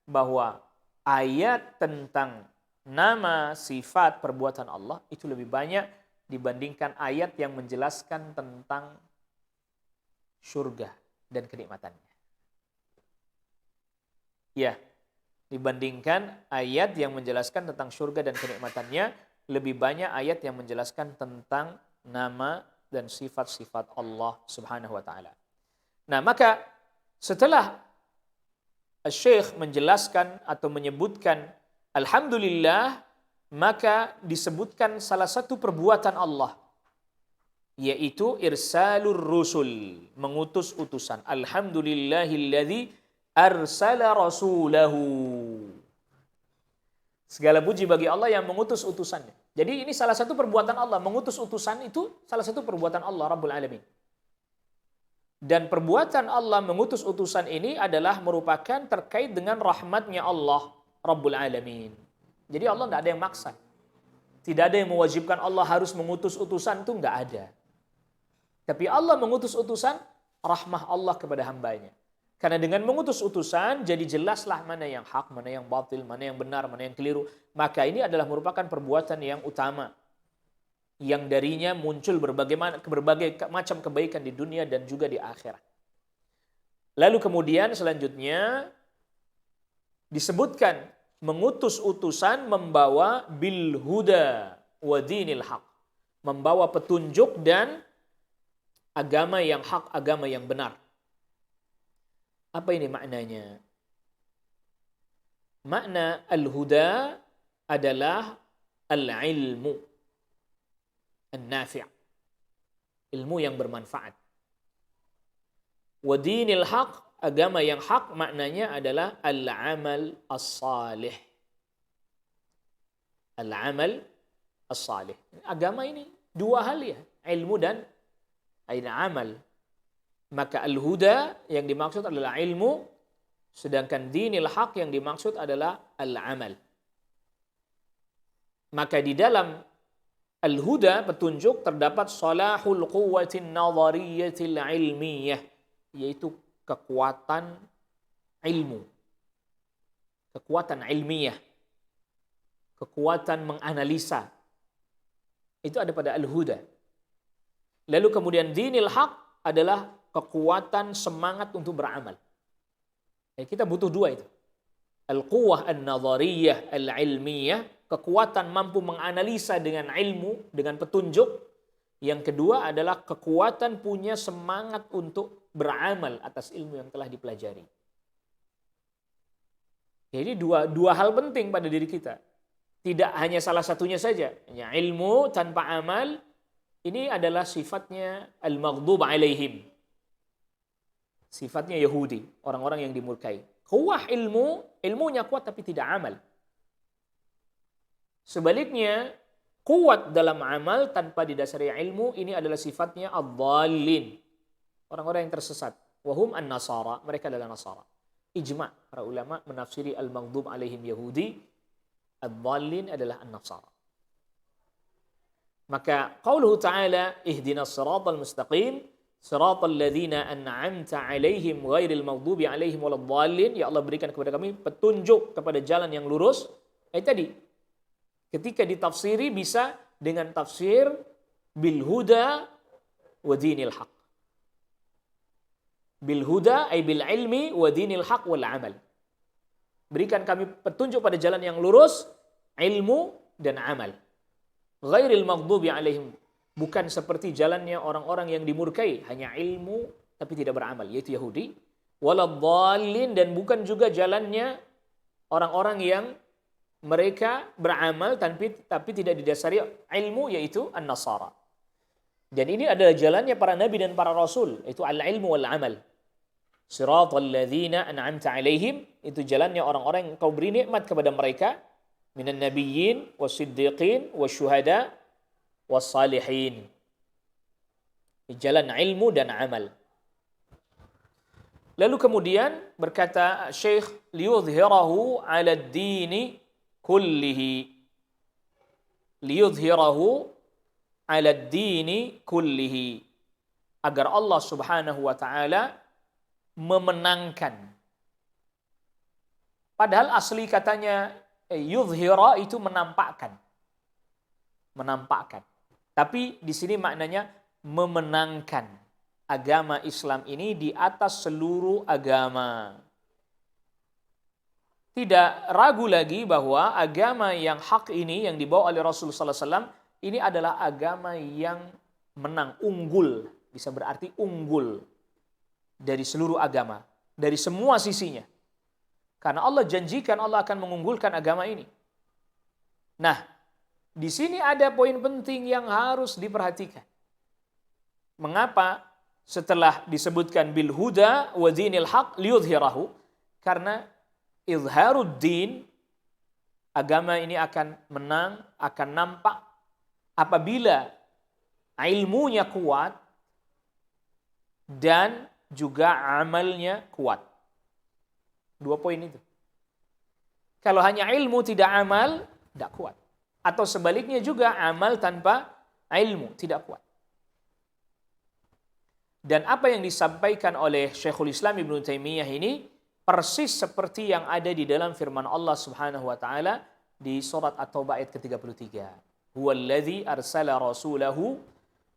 bahwa ayat tentang nama, sifat, perbuatan Allah itu lebih banyak dibandingkan ayat yang menjelaskan tentang surga dan kenikmatannya. Ya, dibandingkan ayat yang menjelaskan tentang surga dan kenikmatannya, lebih banyak ayat yang menjelaskan tentang nama dan sifat-sifat Allah Subhanahu wa taala. Nah, maka setelah Syekh menjelaskan atau menyebutkan alhamdulillah, maka disebutkan salah satu perbuatan Allah, yaitu irsalur rusul, mengutus utusan. Alhamdulillahilladzi arsala rasulahu. Segala puji bagi Allah yang mengutus utusannya. Jadi ini salah satu perbuatan Allah. Mengutus utusan itu salah satu perbuatan Allah Rabbul Alamin. Dan perbuatan Allah mengutus utusan ini adalah merupakan terkait dengan rahmatnya Allah Rabbul Alamin. Jadi Allah tidak ada yang maksa. Tidak ada yang mewajibkan Allah harus mengutus utusan, itu nggak ada. Tapi Allah mengutus utusan, rahmah Allah kepada hambanya. Karena dengan mengutus utusan, jadi jelaslah mana yang hak, mana yang batil, mana yang benar, mana yang keliru. Maka ini adalah merupakan perbuatan yang utama. Yang darinya muncul berbagai macam kebaikan di dunia dan juga di akhirat. Lalu kemudian selanjutnya disebutkan mengutus utusan membawa bil huda wa dinil haq. Membawa petunjuk dan agama yang hak, agama yang benar. Apa ini maknanya? Makna al-huda adalah al-ilmu an-nafi', ilmu yang bermanfaat. Wa dinil haq, agama yang hak, maknanya adalah al-amal as-salih. Al-amal as-salih. Agama ini dua hal ya, ilmu dan amal. Maka al-huda yang dimaksud adalah ilmu, sedangkan dinil haq yang dimaksud adalah al-amal. Maka di dalam al-huda, petunjuk, terdapat salahul quwwatin nadhariyatil ilmiyah, yaitu kekuatan ilmu. Kekuatan ilmiah. Kekuatan menganalisa. Itu ada pada al-huda. Lalu kemudian dinil haq adalah kekuatan semangat untuk beramal. Kita butuh dua itu. Al-quwwah an-nadhariyah al-ilmiyah, kekuatan mampu menganalisa dengan ilmu, dengan petunjuk. Yang kedua adalah kekuatan punya semangat untuk beramal atas ilmu yang telah dipelajari. Jadi dua hal penting pada diri kita. Tidak hanya salah satunya saja. Hanya ilmu tanpa amal, ini adalah sifatnya al-maghdub alaihim. Sifatnya Yahudi, orang-orang yang dimurkai. Kuwah ilmunya kuat tapi tidak amal. Sebaliknya, kuat dalam amal tanpa didasari ilmu, ini adalah sifatnya ad-dhalin. Orang-orang yang tersesat. Wahum an-nasara, mereka adalah nasara. Ijma' para ulama menafsiri al-maghdub alaihim Yahudi, ad-dhalin adalah an-nasara. Maka qauluhu ta'ala ihdinas siratal mustaqim, siratal ladzina an'amta alaihim ghairil maghdubi alaihim waladdallin, ya Allah berikan kepada kami petunjuk kepada jalan yang lurus. Tadi ketika ditafsiri bisa dengan tafsir bil huda wa dinil haq. bil huda ay bil ilmi wa dinil haq wal amal. Berikan kami petunjuk pada jalan yang lurus, ilmu dan amal. Ghairil maghdubi alaihim, bukan seperti jalannya orang-orang yang dimurkai, hanya ilmu tapi tidak beramal, yaitu Yahudi. Waladhdallin, dan bukan juga jalannya orang-orang yang mereka beramal tapi tidak didasari ilmu, yaitu an-Nasara. Dan ini adalah jalannya para nabi dan para rasul, itu al-ilmu wal amal. Siratal ladzina an'amta alaihim, itu jalannya orang-orang yang kau beri nikmat kepada mereka, minan nabiyyin wasiddiqin wasyuhada wassalihin. Jalan ilmu dan amal. Lalu kemudian berkata Syekh, liyudhhirahu 'ala ad-dini kullihi. Liyudhhirahu 'ala ad-dini kullihi. Agar Allah Subhanahu wa taala memenangkan. Padahal asli katanya yudhhira itu menampakkan. Menampakkan. Tapi di sini maknanya memenangkan agama Islam ini di atas seluruh agama. Tidak ragu lagi bahwa agama yang hak ini yang dibawa oleh Rasulullah sallallahu alaihi wasallam ini adalah agama yang menang, unggul, bisa berarti unggul dari seluruh agama, dari semua sisinya. Karena Allah janjikan Allah akan mengunggulkan agama ini. Nah, di sini ada poin penting yang harus diperhatikan. Mengapa setelah disebutkan bil huda wa dinil haq liyudhhirahu? Karena izharuddin, agama ini akan menang, akan nampak apabila ilmunya kuat dan juga amalnya kuat. Dua poin itu. Kalau hanya ilmu tidak amal, tidak kuat. Atau sebaliknya juga amal tanpa ilmu tidak kuat. Dan apa yang disampaikan oleh Syekhul Islam Ibnu Taimiyah ini persis seperti yang ada di dalam firman Allah Subhanahu wa taala di surat At-Taubah ayat ke-33. Huwallazi arsala rasulahu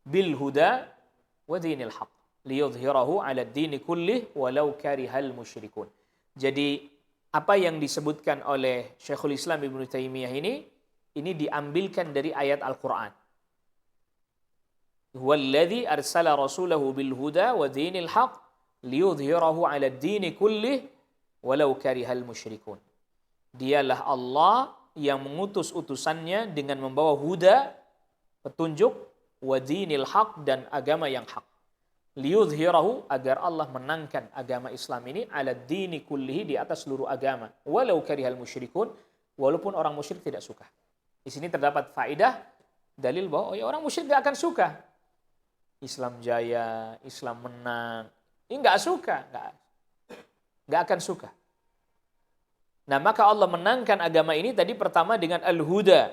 bil huda wa dinil haq liyudhhirahu 'ala ad-dini kullih walau karihal musyrikun. Jadi apa yang disebutkan oleh Syekhul Islam Ibnu Taimiyah ini diambilkan dari ayat Al-Qur'an. Huwallazi arsala rasulahu bil huda wa dinil haq liyudhhirahu 'ala ad-dini kullih walau karihal musyrikun. Dialah Allah yang mengutus utusannya dengan membawa huda, petunjuk, wa dinil haq, dan agama yang hak. Liyudhhirahu, agar Allah menangkan agama Islam ini 'ala ad-dini kullihi, di atas seluruh agama, walau karihal musyrikun, walaupun orang musyrik tidak suka. Di sini terdapat faedah dalil bahwa orang musyrik tidak akan suka. Islam jaya, Islam menang. Ini nggak suka, nggak akan suka. Nah, maka Allah menangkan agama ini tadi pertama dengan al-huda,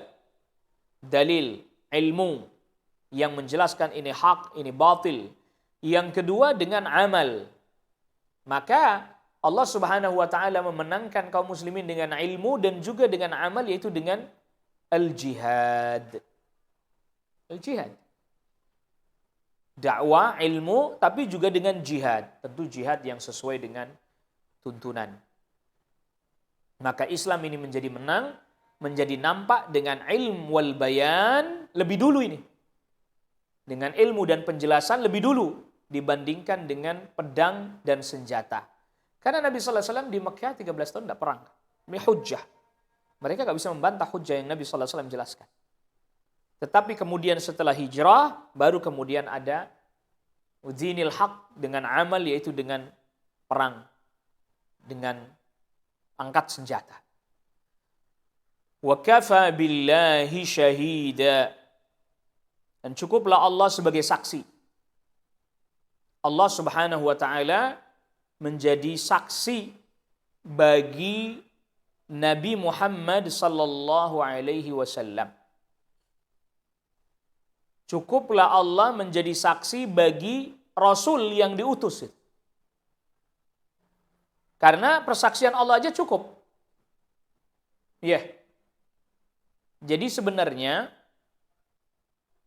dalil, ilmu yang menjelaskan ini hak, ini batil. Yang kedua dengan amal. Maka Allah Subhanahu wa taala memenangkan kaum muslimin dengan ilmu dan juga dengan amal, yaitu dengan al-jihad. Al-jihad. Dakwah, ilmu, tapi juga dengan jihad. Tentu jihad yang sesuai dengan tuntunan. Maka Islam ini menjadi menang, menjadi nampak dengan ilmu wal bayan lebih dulu ini. Dengan ilmu dan penjelasan lebih dulu dibandingkan dengan pedang dan senjata. Karena Nabi sallallahu alaihi wasallam di Mekah 13 tahun tidak perang. Ini hujjah. Mereka tidak bisa membantah hujjah yang Nabi sallallahu alaihi wasallam jelaskan. Tetapi kemudian setelah hijrah, baru kemudian ada dinil haq dengan amal, yaitu dengan perang, dengan angkat senjata. Wa kafa billahi syahida. Dan cukuplah Allah sebagai saksi. Allah Subhanahu wa taala menjadi saksi bagi Nabi Muhammad sallallahu alaihi wasallam. Cukuplah Allah menjadi saksi bagi Rasul yang diutus. Karena persaksian Allah aja cukup. Ya. Jadi sebenarnya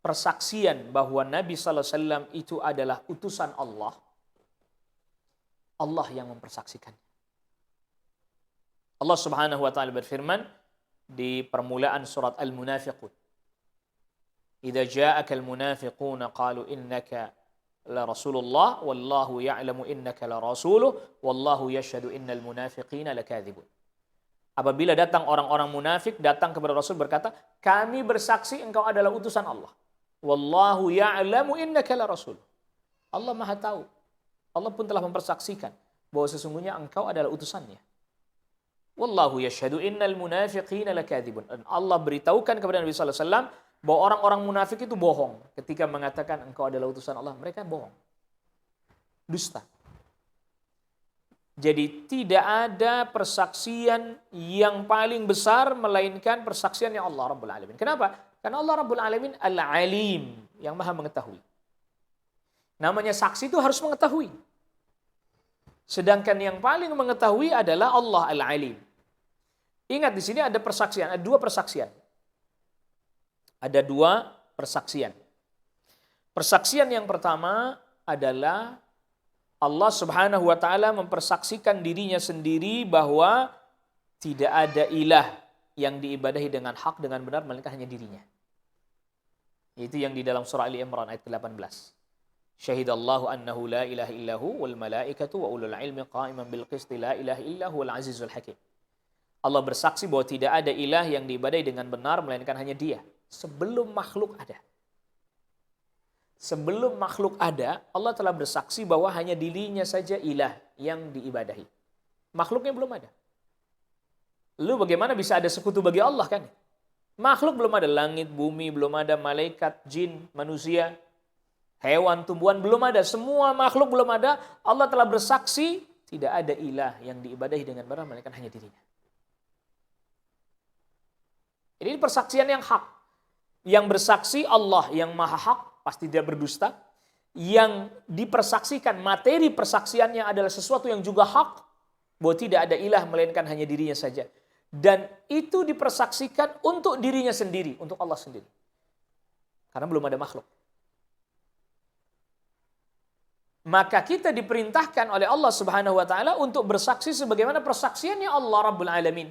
persaksian bahwa Nabi sallallahu alaihi wasallam itu adalah utusan Allah Allah yang mempersaksikan. Allah Subhanahu wa taala berfirman di permulaan surat Al-Munafiqun. Idza ja'akal munafiquna qalu innaka la rasulullah wallahu ya'lamu innaka la rasuluh wallahu yashhadu innal munafiqina lakadzibun. Apabila datang orang-orang munafik datang kepada Rasul berkata, kami bersaksi engkau adalah utusan Allah. Wallahu ya'lamu innaka la rasul. Allah Maha tahu. Allah pun telah mempersaksikan bahwa sesungguhnya engkau adalah utusannya. Wallahu yashhadu innal munafiqina lakadzibun. Dan Allah beritahukan kepada Nabi sallallahu alaihi wasallam bahwa orang-orang munafik itu bohong ketika mengatakan engkau adalah utusan Allah. Mereka bohong. Dusta. Jadi tidak ada persaksian yang paling besar melainkan persaksiannya Allah Rabbul Alamin. Kenapa? Karena Allah Rabbul Alamin Al-Alim, yang Maha mengetahui. Namanya saksi itu harus mengetahui. Sedangkan yang paling mengetahui adalah Allah Al-Alim. Ingat di sini ada persaksian, ada dua persaksian. Ada dua persaksian. Persaksian yang pertama adalah Allah Subhanahu wa taala mempersaksikan dirinya sendiri bahwa tidak ada ilah yang diibadahi dengan hak dengan benar melainkan hanya dirinya. Itu yang di dalam surah Ali Imran ayat 18. Syahidallahu annahu la ilaha illahu wal malaikatu wa ulul ilmi qa'iman bil qisti la ilaha illahu wal azizul hakim. Allah bersaksi bahwa tidak ada ilah yang diibadahi dengan benar melainkan hanya Dia sebelum makhluk ada. Sebelum makhluk ada, Allah telah bersaksi bahwa hanya dirinya saja ilah yang diibadahi. Makhluknya belum ada. Lalu bagaimana bisa ada sekutu bagi Allah kan? Makhluk belum ada, langit, bumi, belum ada malaikat, jin, manusia, hewan, tumbuhan, belum ada. Semua makhluk belum ada. Allah telah bersaksi tidak ada ilah yang diibadahi dengan benar melainkan hanya dirinya. Ini persaksian yang hak. Yang bersaksi Allah yang maha hak, pasti dia berdusta. Yang dipersaksikan, materi persaksiannya adalah sesuatu yang juga hak, bahwa tidak ada ilah melainkan hanya dirinya saja. Dan itu dipersaksikan untuk dirinya sendiri, untuk Allah sendiri. Karena belum ada makhluk. Maka kita diperintahkan oleh Allah Subhanahu wa taala untuk bersaksi sebagaimana persaksiannya Allah Rabbul Alamin.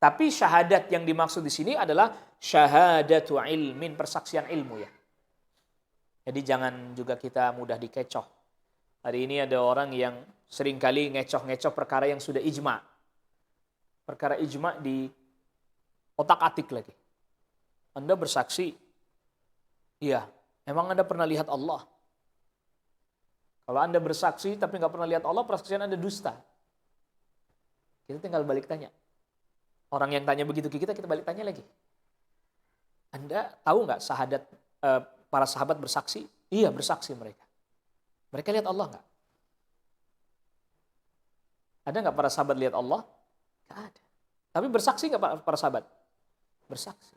Tapi syahadat yang dimaksud di sini adalah syahadatu ilmin, persaksian ilmu ya. Jadi jangan juga kita mudah dikecoh. Hari ini ada orang yang seringkali ngecoh-ngecoh perkara yang sudah ijma. Perkara ijma di otak-atik lagi. Anda bersaksi, iya, emang Anda pernah lihat Allah? Kalau Anda bersaksi tapi nggak pernah lihat Allah, persaksian Anda dusta. Kita tinggal balik tanya. Orang yang tanya begitu ke kita balik tanya lagi. Anda tahu nggak para sahabat bersaksi? Iya, bersaksi mereka. Mereka lihat Allah nggak? Ada nggak para sahabat lihat Allah? Nggak ada. Tapi bersaksi nggak para sahabat? Bersaksi.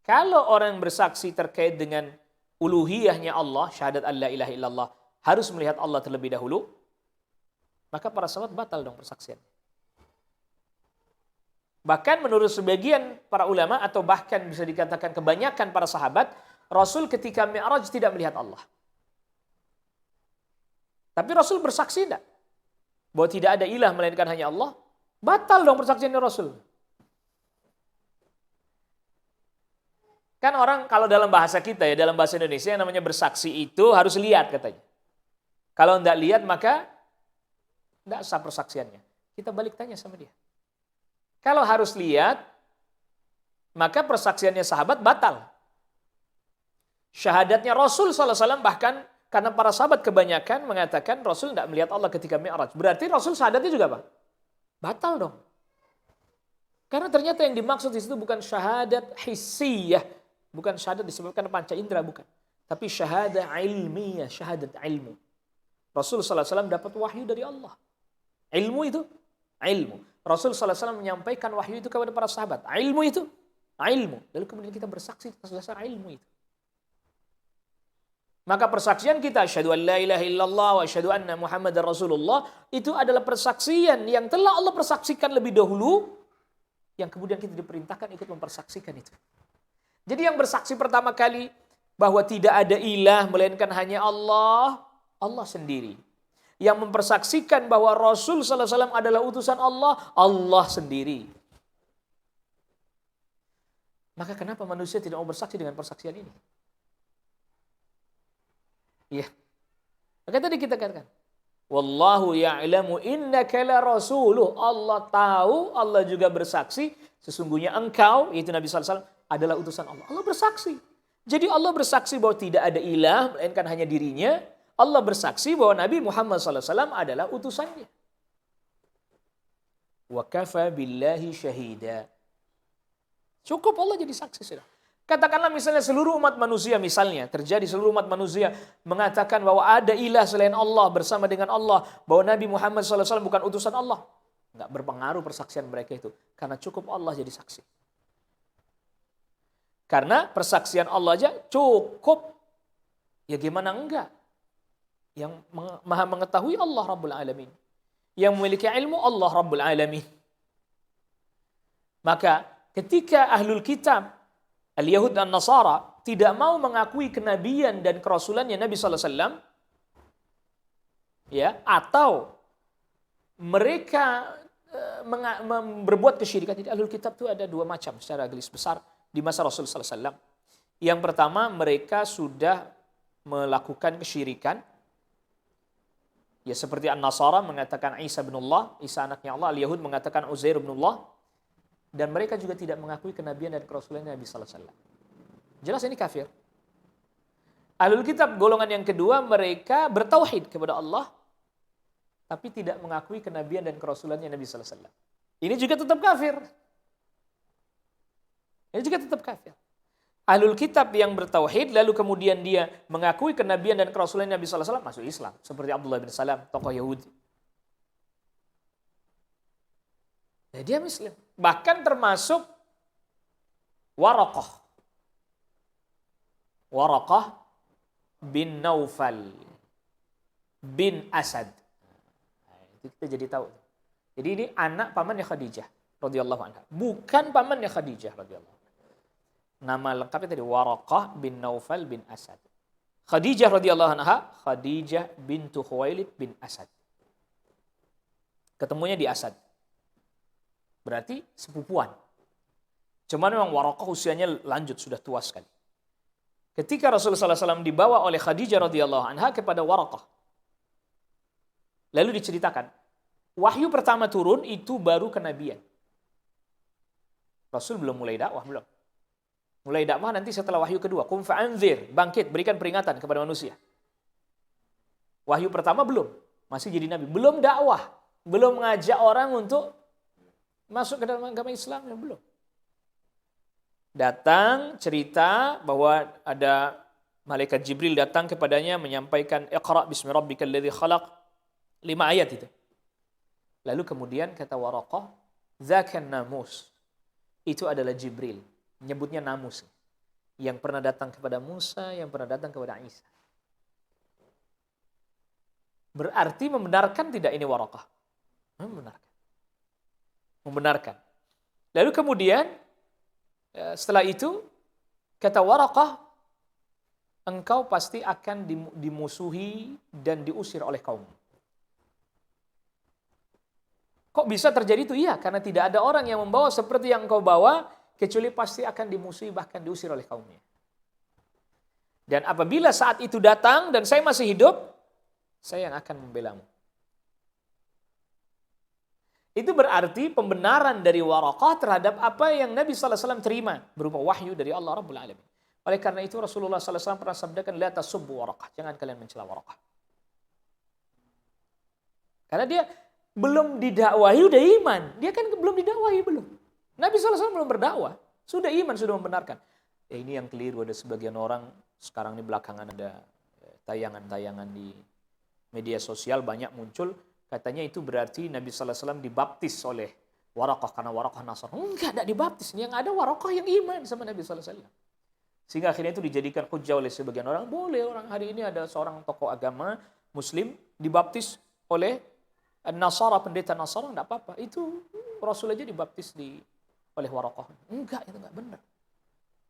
Kalau orang bersaksi terkait dengan uluhiyahnya Allah, syahadat alla ilaha illallah, harus melihat Allah terlebih dahulu, maka para sahabat batal dong persaksian. Bahkan menurut sebagian para ulama atau bahkan bisa dikatakan kebanyakan para sahabat, Rasul ketika Mi'raj tidak melihat Allah. Tapi Rasul bersaksi tidak? Bahwa tidak ada ilah melainkan hanya Allah. Batal dong persaksiannya Rasul. Kan orang kalau dalam bahasa kita ya, dalam bahasa Indonesia yang namanya bersaksi itu harus lihat katanya. Kalau tidak lihat maka tidak sah persaksiannya. Kita balik tanya sama dia. Kalau harus lihat, maka persaksiannya sahabat batal. Syahadatnya Rasul SAW bahkan karena para sahabat kebanyakan mengatakan Rasul tidak melihat Allah ketika Mi'raj. Berarti Rasul syahadatnya juga apa? Batal dong. Karena ternyata yang dimaksud di situ bukan syahadat hissiyah, bukan syahadat disebabkan panca indera, bukan. Tapi syahadat ilmiyah, syahadat ilmu. Rasul SAW dapat wahyu dari Allah. Ilmu itu, ilmu. Rasul SAW menyampaikan wahyu itu kepada para sahabat. Ilmu itu, ilmu. Lalu kemudian kita bersaksi atas dasar ilmu itu. Maka persaksian kita, asyhadu an la ilaha illallah wa asyhadu anna Muhammadar Rasulullah, itu adalah persaksian yang telah Allah persaksikan lebih dahulu, yang kemudian kita diperintahkan ikut mempersaksikan itu. Jadi yang bersaksi pertama kali bahwa tidak ada ilah melainkan hanya Allah, Allah sendiri. Yang mempersaksikan bahwa Rasul sallallahu alaihi wasallam adalah utusan Allah, Allah sendiri. Maka kenapa manusia tidak mau bersaksi dengan persaksian ini? Iya. Maka tadi kita katakan, wallahu ya'lamu innaka la rasuluh. Allah tahu, Allah juga bersaksi, sesungguhnya engkau, yaitu Nabi sallallahu alaihi wasallam, adalah utusan Allah. Allah bersaksi. Jadi Allah bersaksi bahwa tidak ada ilah melainkan hanya dirinya. Allah bersaksi bahwa Nabi Muhammad sallallahu alaihi wasallam adalah utusannya. Wa kafa billahi syahida. Cukup Allah jadi saksi sudah. Katakanlah misalnya seluruh umat manusia, misalnya terjadi seluruh umat manusia mengatakan bahwa ada ilah selain Allah bersama dengan Allah, bahwa Nabi Muhammad SAW bukan utusan Allah. Enggak berpengaruh persaksian mereka itu, karena cukup Allah jadi saksi. Karena persaksian Allah aja cukup. Ya gimana enggak? Yang maha mengetahui Allah Rabbul Alamin. Yang memiliki ilmu Allah Rabbul Alamin. Maka ketika ahlul kitab, al-Yahud dan Nasara, tidak mau mengakui kenabian dan kerasulannya Nabi sallallahu alaihi wasallam, ya, atau mereka berbuat kesyirikan. Jadi ahlul kitab itu ada dua macam secara garis besar di masa Rasul sallallahu alaihi wasallam. Yang pertama, mereka sudah melakukan kesyirikan. Ya, seperti An-Nasara mengatakan Isa bin Allah, Isa anaknya Allah, al-Yahud mengatakan Uzair bin Allah. Dan mereka juga tidak mengakui kenabian dan kerasulan Nabi sallallahu alaihi wasallam. Jelas ini kafir. Ahlul kitab golongan yang kedua, mereka bertauhid kepada Allah tapi tidak mengakui kenabian dan kerasulannya Nabi sallallahu alaihi wasallam. Ini juga tetap kafir. Ini juga tetap kafir. Ahlul kitab yang bertauhid lalu kemudian dia mengakui kenabian dan kerasulan Nabi sallallahu alaihi wasallam, masuk Islam, seperti Abdullah bin Salam, tokoh Yahudi. Ya, dia Muslim. Bahkan termasuk Waraqah bin Naufal bin Asad. Nah, itu kita jadi tahu. Jadi ini anak pamannya Khadijah radhiyallahu anha, bukan pamannya Khadijah radhiyallahu anha. Nama lengkapnya tadi Waraqah bin Naufal bin Asad. Khadijah radhiyallahu anha, Khadijah bintu Khuwailid bin Asad. Ketemunya di Asad. Berarti sepupuan. Cuman memang Waraqah usianya lanjut, sudah tua sekali. Ketika Rasulullah SAW dibawa oleh Khadijah radhiyallahu anha kepada Waraqah, lalu diceritakan, wahyu pertama turun itu baru kenabian. Rasul belum mulai dakwah, belum. Mulai dakwah nanti setelah wahyu kedua. Qum fa'anzir, bangkit, berikan peringatan kepada manusia. Wahyu pertama belum, masih jadi nabi. Belum dakwah, belum mengajak orang untuk masuk ke dalam agama Islam, ya belum. Datang cerita bahwa ada malaikat Jibril datang kepadanya menyampaikan Iqra bismi rabbikal ladzi khalaq, 5 ayat itu. Lalu kemudian kata Waraqah, "Dzakan namus." Itu adalah Jibril, menyebutnya namus. Yang pernah datang kepada Musa, yang pernah datang kepada Isa. Berarti membenarkan tidak ini Waraqah? Membenarkan. Lalu kemudian setelah itu kata Waraqah, engkau pasti akan dimusuhi dan diusir oleh kaum. Kok bisa terjadi itu? Iya, karena tidak ada orang yang membawa seperti yang engkau bawa, kecuali pasti akan dimusuhi bahkan diusir oleh kaumnya. Dan apabila saat itu datang dan saya masih hidup, saya yang akan membelamu. Itu berarti pembenaran dari Waraqah terhadap apa yang Nabi sallallahu alaihi wasallam terima berupa wahyu dari Allah Rabbul Alamin. Oleh karena itu Rasulullah sallallahu alaihi wasallam pernah sabdakan, la tasubbu Waraqah, jangan kalian mencela Waraqah. Karena dia belum didakwahi udah iman. Dia kan belum didakwahi belum. Nabi sallallahu alaihi wasallam belum berdakwah, sudah iman, sudah membenarkan. Ini yang keliru, ada sebagian orang sekarang ini belakangan ada tayangan-tayangan di media sosial banyak muncul. Katanya itu berarti Nabi sallallahu alaihi wasallam dibaptis oleh Waraqah karena Waraqah Nasr. Enggak, tidak dibaptis. Yang ada Waraqah yang iman sama Nabi sallallahu alaihi wasallam. Sehingga akhirnya itu dijadikan hujjah oleh sebagian orang. Boleh orang hari ini ada seorang tokoh agama Muslim dibaptis oleh Nasara, pendeta Nasara, enggak apa-apa. Itu Rasul aja dibaptis oleh Waraqah. Enggak, itu enggak benar.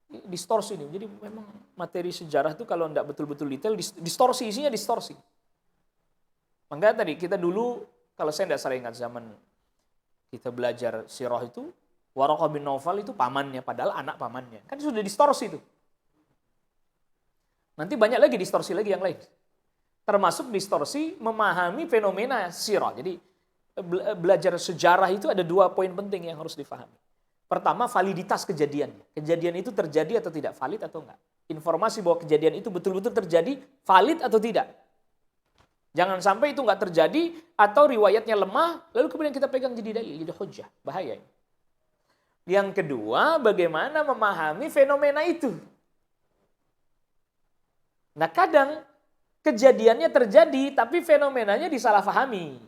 distorsi nih. Jadi memang materi sejarah itu kalau tidak betul-betul detail, distorsi, isinya distorsi. Maka tadi kita dulu, kalau saya tidak salah ingat zaman kita belajar sirah itu, Waraqah bin Naufal itu pamannya, padahal anak pamannya. Kan sudah distorsi itu. Nanti banyak lagi distorsi lagi yang lain. Termasuk distorsi memahami fenomena sirah. Jadi belajar sejarah itu ada 2 poin penting yang harus difahami. Pertama, validitas kejadiannya. Kejadian itu terjadi atau tidak, valid atau enggak. Informasi bahwa kejadian itu betul-betul terjadi, valid atau tidak. Jangan sampai itu enggak terjadi atau riwayatnya lemah, lalu kemudian kita pegang jadi dalil, jadi hujjah. Bahaya ini. Yang kedua, bagaimana memahami fenomena itu. Nah, kadang kejadiannya terjadi, tapi fenomenanya disalahfahami.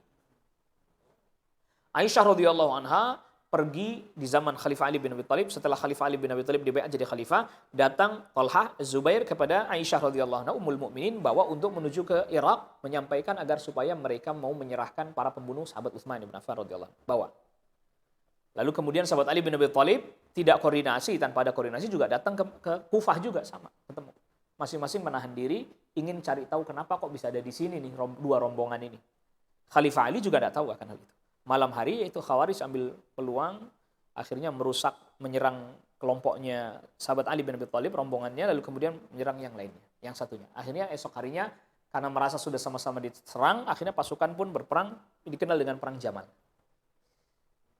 Aisyah radhiyallahu anha pergi di zaman Khalifah Ali bin Abi Thalib. Setelah Khalifah Ali bin Abi Thalib dibaiat jadi khalifah, datang Talhah Zubair kepada Aisyah radhiyallahu anha ummul mukminin bawa untuk menuju ke Irak, menyampaikan agar supaya mereka mau menyerahkan para pembunuh sahabat Utsman bin Affan radhiyallahu anhu. Bawa. Lalu kemudian sahabat Ali bin Abi Thalib tidak koordinasi, tanpa ada koordinasi juga datang ke Kufah juga sama, ketemu. Masing-masing menahan diri, ingin cari tahu kenapa kok bisa ada di sini nih 2 rombongan ini. Khalifah Ali juga tidak tahu akan hal itu. Malam hari yaitu Khawarij ambil peluang, akhirnya merusak, menyerang kelompoknya sahabat Ali bin Abi Thalib, rombongannya, lalu kemudian menyerang yang lainnya, yang satunya. Akhirnya esok harinya karena merasa sudah sama-sama diserang, akhirnya pasukan pun berperang, dikenal dengan perang Jamal.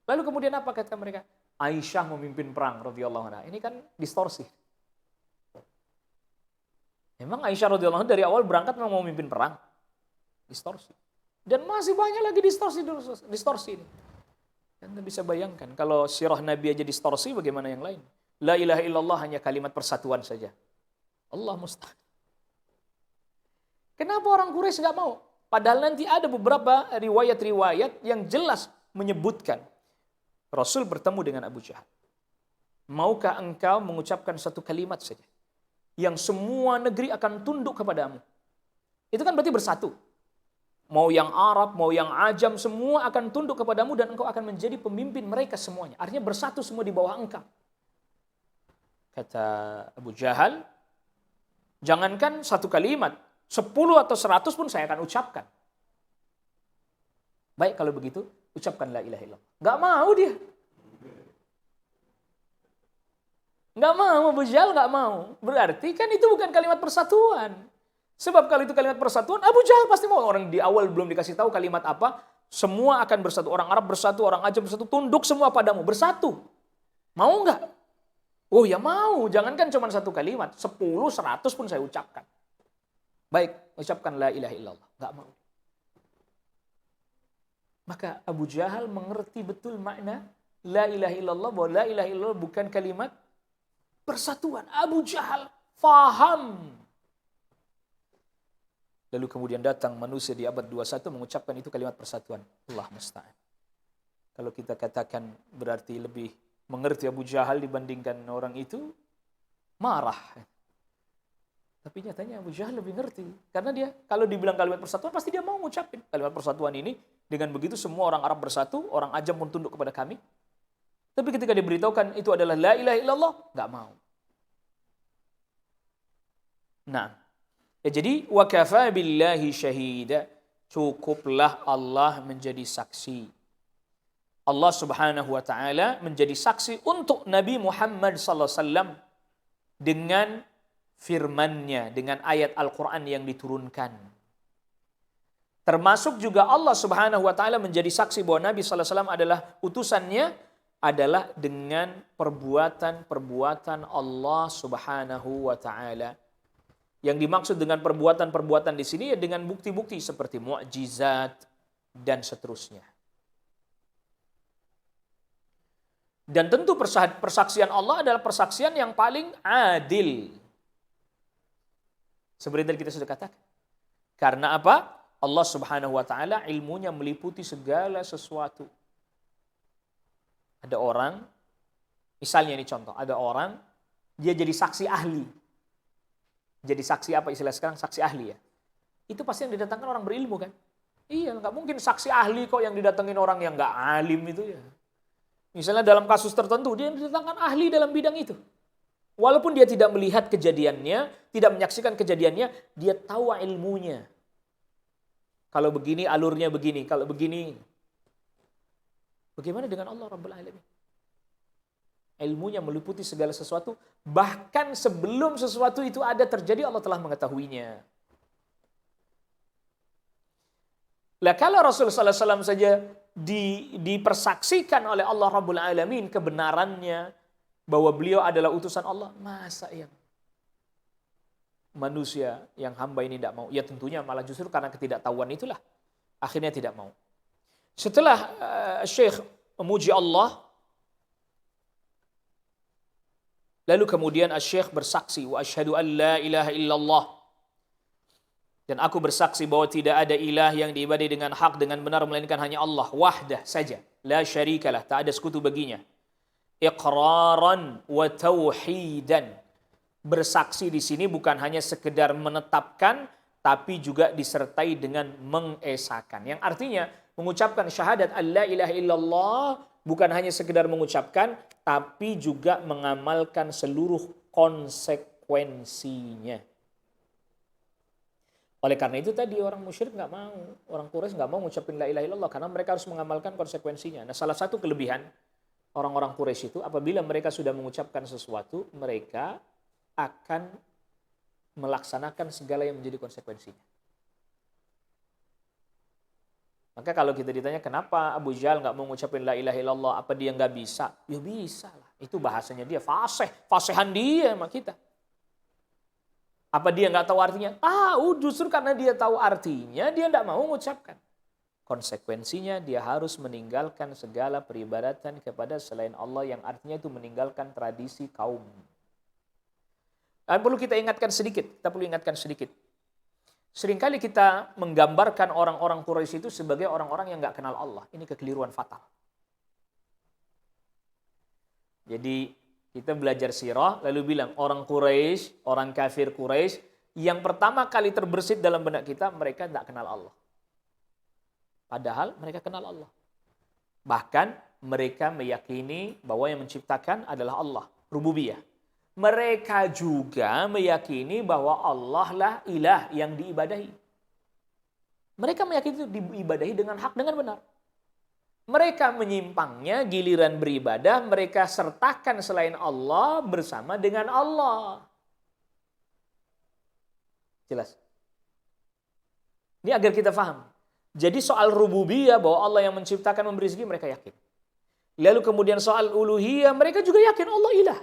Lalu kemudian apa kata mereka? Aisyah memimpin perang radhiyallahu anha. Ini kan distorsi. Memang Aisyah radhiyallahu anha dari awal berangkat memang mau memimpin perang. Distorsi. Dan masih banyak lagi distorsi ini. Anda bisa bayangkan kalau sirah Nabi aja distorsi, bagaimana yang lain? La ilaha illallah hanya kalimat persatuan saja. Allah musta'an. Kenapa orang Quraisy nggak mau? Padahal nanti ada beberapa riwayat-riwayat yang jelas menyebutkan Rasul bertemu dengan Abu Jahal. Maukah engkau mengucapkan satu kalimat saja yang semua negeri akan tunduk kepadamu? Itu kan berarti bersatu. Mau yang Arab, mau yang Ajam, semua akan tunduk kepadamu dan engkau akan menjadi pemimpin mereka semuanya. Artinya bersatu semua di bawah engkau. Kata Abu Jahal, jangankan satu kalimat, 10 atau 100 pun saya akan ucapkan. Baik kalau begitu, ucapkan la ilaha illallah. Nggak mau dia. Nggak mau, Abu Jahal nggak mau. Berarti kan itu bukan kalimat persatuan. Sebab kalau itu kalimat persatuan, Abu Jahal pasti mau. Orang di awal belum dikasih tahu kalimat apa, semua akan bersatu. Orang Arab bersatu, orang Ajam bersatu, tunduk semua padamu, bersatu. Mau nggak? Oh ya mau, jangankan cuma satu kalimat, 10, 100 pun saya ucapkan. Baik, ucapkan la ilaha illallah. Nggak mau. Maka Abu Jahal mengerti betul makna la ilaha illallah, bahwa la ilaha illallah bukan kalimat persatuan. Abu Jahal faham. Lalu kemudian datang manusia di abad 21 mengucapkan itu kalimat persatuan. Allah musta'an. Kalau kita katakan berarti lebih mengerti Abu Jahal dibandingkan orang itu, marah. Tapi nyatanya Abu Jahal lebih ngerti. Karena dia, kalau dibilang kalimat persatuan, pasti dia mau mengucapkan kalimat persatuan ini. Dengan begitu semua orang Arab bersatu, orang Ajam pun tunduk kepada kami. Tapi ketika diberitahukan itu adalah la ilaha illallah, nggak mau. Nah, ya jadi wa kafa billahi syahida, cukuplah Allah menjadi saksi. Allah Subhanahu wa taala menjadi saksi untuk Nabi Muhammad sallallahu alaihi wasallam dengan firman-Nya, dengan ayat Al-Qur'an yang diturunkan. Termasuk juga Allah Subhanahu wa taala menjadi saksi bahwa Nabi sallallahu alaihi wasallam adalah utusannya, adalah dengan perbuatan-perbuatan Allah Subhanahu wa taala. Yang dimaksud dengan perbuatan-perbuatan di sini ya dengan bukti-bukti seperti mukjizat dan seterusnya. Dan tentu persaksian Allah adalah persaksian yang paling adil. Seperti yang kita sudah katakan. Karena apa? Allah Subhanahu wa taala ilmunya meliputi segala sesuatu. Ada orang, misalnya ini contoh, ada orang dia jadi saksi ahli. Jadi saksi apa istilah sekarang? Saksi ahli ya. Itu pasti yang didatangkan orang berilmu kan? Iya, nggak mungkin saksi ahli kok yang didatengin orang yang nggak alim itu ya. Misalnya dalam kasus tertentu, dia didatangkan ahli dalam bidang itu. Walaupun dia tidak melihat kejadiannya, tidak menyaksikan kejadiannya, dia tahu ilmunya. Kalau begini alurnya begini, kalau begini. Bagaimana dengan Allah Rabbul Alamin? Ilmunya meliputi segala sesuatu, bahkan sebelum sesuatu itu ada terjadi Allah telah mengetahuinya. Lah kalau Rasulullah SAW saja dipersaksikan oleh Allah Rabbul Alamin kebenarannya bahwa beliau adalah utusan Allah, masa yang manusia yang hamba ini tidak mau? Ya tentunya malah justru karena ketidaktahuan itulah akhirnya tidak mau. Setelah Syekh memuji Allah, lalu kemudian Syekh bersaksi, wa asyhadu an la ilaha illallah, dan aku bersaksi bahwa tidak ada ilah yang diibadahi dengan hak dengan benar melainkan hanya Allah wahdah saja, la syarikalah, tak ada sekutu baginya. Iqraran wa tauhidan. Bersaksi di sini bukan hanya sekedar menetapkan, tapi juga disertai dengan mengesakan. Yang artinya mengucapkan syahadat alla ilaha illallah bukan hanya sekedar mengucapkan, tapi juga mengamalkan seluruh konsekuensinya. Oleh karena itu tadi orang musyrik nggak mau, orang Quraisy nggak mau mengucapkan la ilaha illallah karena mereka harus mengamalkan konsekuensinya. Nah, salah satu kelebihan orang-orang Quraisy itu apabila mereka sudah mengucapkan sesuatu, mereka akan melaksanakan segala yang menjadi konsekuensinya. Maka kalau kita ditanya kenapa Abu Jahal nggak mau mengucapkan la ilaha illallah, apa dia nggak bisa? Ya bisa lah, itu bahasanya dia, fasehan dia sama kita. Apa dia nggak tahu artinya? Tahu, justru karena dia tahu artinya, dia nggak mau mengucapkan. Konsekuensinya dia harus meninggalkan segala peribadatan kepada selain Allah yang artinya itu meninggalkan tradisi kaum. Dan perlu kita ingatkan sedikit, Seringkali kita menggambarkan orang-orang Quraisy itu sebagai orang-orang yang nggak kenal Allah. Ini kekeliruan fatal. Jadi kita belajar sirah lalu bilang orang Quraisy, orang kafir Quraisy yang pertama kali terbersit dalam benak kita, mereka nggak kenal Allah. Padahal mereka kenal Allah. Bahkan mereka meyakini bahwa yang menciptakan adalah Allah, rububiyah. Mereka juga meyakini bahwa Allah lah ilah yang diibadahi. Mereka meyakini itu diibadahi dengan hak, dengan benar. Mereka menyimpangnya, giliran beribadah, mereka sertakan selain Allah bersama dengan Allah. Jelas? Ini agar kita paham. Jadi soal rububiyah, bahwa Allah yang menciptakan, memberi rezeki, mereka yakin. Lalu kemudian soal uluhiyah, mereka juga yakin Allah ilah.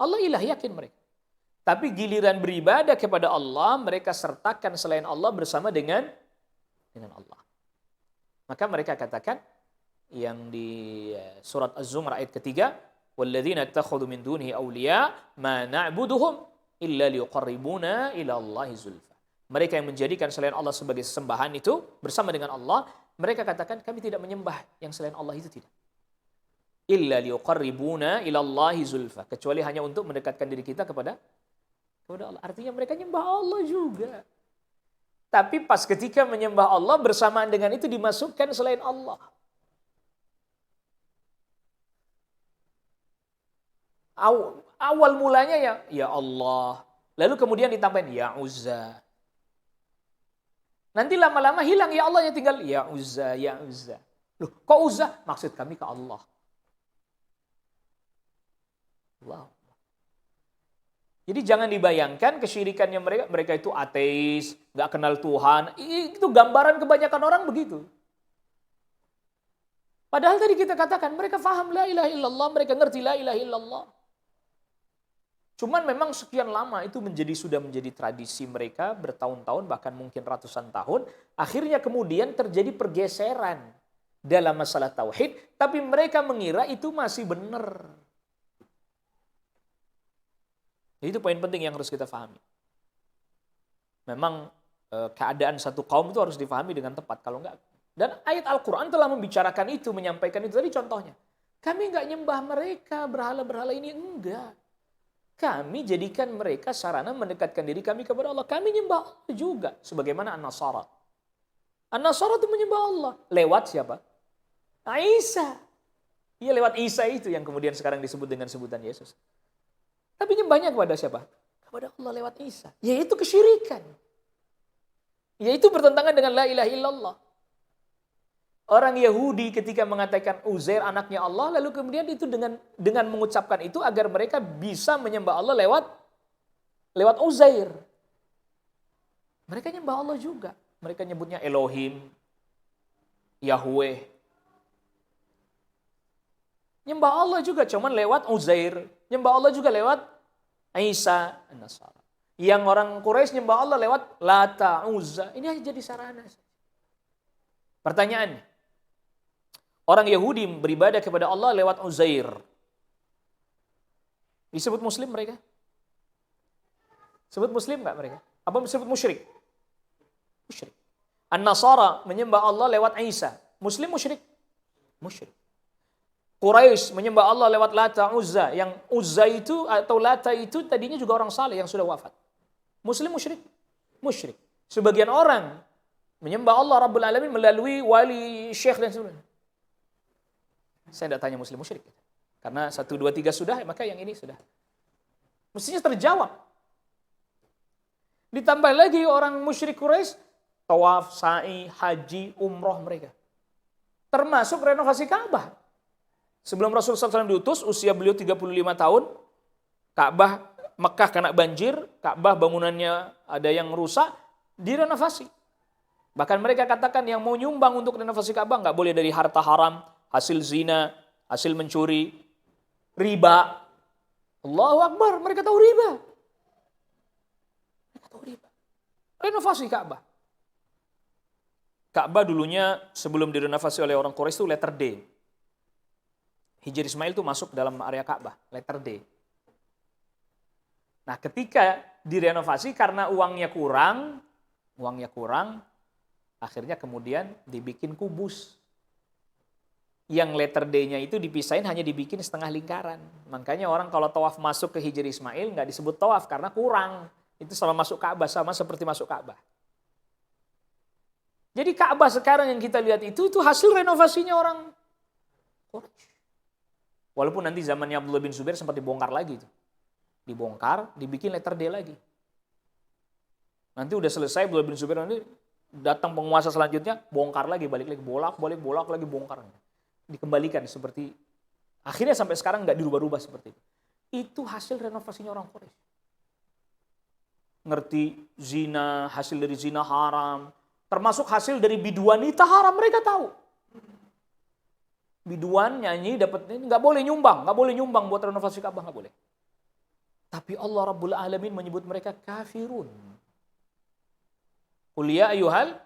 Allah ilah, yakin mereka. Tapi giliran beribadah kepada Allah, mereka sertakan selain Allah bersama dengan Allah. Maka mereka katakan yang di surat Az-Zumar ayat ketiga, walladzina ittakhadhu min dunihi awliya ma na'buduhum illa liqarribuna ila Allahi zulfa. Mereka yang menjadikan selain Allah sebagai sesembahan itu bersama dengan Allah, mereka katakan kami tidak menyembah yang selain Allah itu, tidak. Illa liqarribuna ila Allahi zulfa, kecuali hanya untuk mendekatkan diri kita kepada Allah. Artinya mereka nyembah Allah juga. Tapi pas ketika menyembah Allah, bersamaan dengan itu dimasukkan selain Allah. Awal mulanya ya Allah. Lalu kemudian ditambahin ya Uzza. Nanti lama-lama hilang ya Allahnya, tinggal ya Uzza, ya Uzza. Loh, kok Uzza? Maksud kami ke Allah. Allah. Jadi jangan dibayangkan kesyirikannya mereka itu ateis, nggak kenal Tuhan. Itu gambaran kebanyakan orang begitu. Padahal tadi kita katakan mereka faham la ilaha illallah, mereka ngerti la ilaha illallah. Cuman memang sekian lama itu sudah menjadi tradisi mereka bertahun-tahun, bahkan mungkin ratusan tahun. Akhirnya kemudian terjadi pergeseran dalam masalah tauhid, tapi mereka mengira itu masih benar. Itu poin penting yang harus kita pahami. Memang keadaan satu kaum itu harus difahami dengan tepat. Kalau enggak, dan ayat Al-Quran telah membicarakan itu, menyampaikan itu. Tadi contohnya, kami enggak nyembah mereka, berhala-berhala ini, enggak. Kami jadikan mereka sarana mendekatkan diri kami kepada Allah. Kami nyembah Allah juga. Sebagaimana An-Nasara. An-Nasara itu menyembah Allah. Lewat siapa? Isa. Iya, lewat Isa itu yang kemudian sekarang disebut dengan sebutan Yesus. Tapi nyembahnya kepada siapa? Kepada Allah lewat Isa. Yaitu kesyirikan. Yaitu bertentangan dengan la ilaha illallah. Orang Yahudi ketika mengatakan Uzair anaknya Allah, lalu kemudian itu dengan mengucapkan itu agar mereka bisa menyembah Allah lewat Uzair. Mereka nyembah Allah juga. Mereka nyebutnya Elohim, Yahweh. Nyembah Allah juga cuman lewat Uzair. Nyembah Allah juga lewat Isa An-Nasara. Yang orang Quraisy nyembah Allah lewat Lata, Uzza. Ini hanya jadi sarana. Pertanyaannya, orang Yahudi beribadah kepada Allah lewat Uzair. Disebut Muslim mereka? Sebut Muslim nggak mereka? Apa disebut musyrik? Musyrik. An-Nasara menyembah Allah lewat Isa. Muslim musyrik? Musyrik. Quraisy menyembah Allah lewat Lata, Uzza. Yang Uzza itu atau Lata itu tadinya juga orang saleh yang sudah wafat. Muslim musyrik? Musyrik. Sebagian orang menyembah Allah Rabbul Alamin melalui wali, syekh dan sebagainya. Saya tidak tanya Muslim musyrik. Karena 1, 2, 3 sudah, maka yang ini sudah. Mestinya terjawab. Ditambah lagi orang musyrik Quraisy, tawaf, sa'i, haji, umroh mereka. Termasuk renovasi Ka'bah. Sebelum Rasulullah SAW diutus, usia beliau 35 tahun, Ka'bah Mekah kena banjir, Ka'bah bangunannya ada yang rusak, direnovasi. Bahkan mereka katakan yang mau nyumbang untuk renovasi Ka'bah nggak boleh dari harta haram, hasil zina, hasil mencuri, riba. Allahu Akbar, mereka tahu riba. Mereka tahu riba. Renovasi Ka'bah. Ka'bah dulunya sebelum direnovasi oleh orang Quraisy itu letter D. Hijr Ismail itu masuk dalam area Ka'bah, letter D. Nah, ketika direnovasi karena uangnya kurang, akhirnya kemudian dibikin kubus. Yang letter D-nya itu dipisahin hanya dibikin setengah lingkaran. Makanya orang kalau tawaf masuk ke Hijr Ismail nggak disebut tawaf karena kurang. Itu sama masuk Ka'bah, sama seperti masuk Ka'bah. Jadi Ka'bah sekarang yang kita lihat itu hasil renovasinya orang Quraisy. Walaupun nanti zamannya Abdullah bin Zubair sempat dibongkar lagi itu. Dibongkar, dibikin letter D lagi. Nanti udah selesai Abdullah bin Zubair, nanti datang penguasa selanjutnya, bongkar lagi, balik lagi, bolak lagi, bongkar. Dikembalikan seperti, akhirnya sampai sekarang nggak dirubah-rubah seperti itu. Itu hasil renovasinya orang Quraisy. Ngerti zina, hasil dari zina haram, termasuk hasil dari biduanita haram, mereka tahu. Biduan nyanyi dapat ini nggak boleh nyumbang buat renovasi Ka'bah, nggak boleh. Tapi Allah Rabbul Alamin menyebut mereka kafirun. Qul ya ayyuhal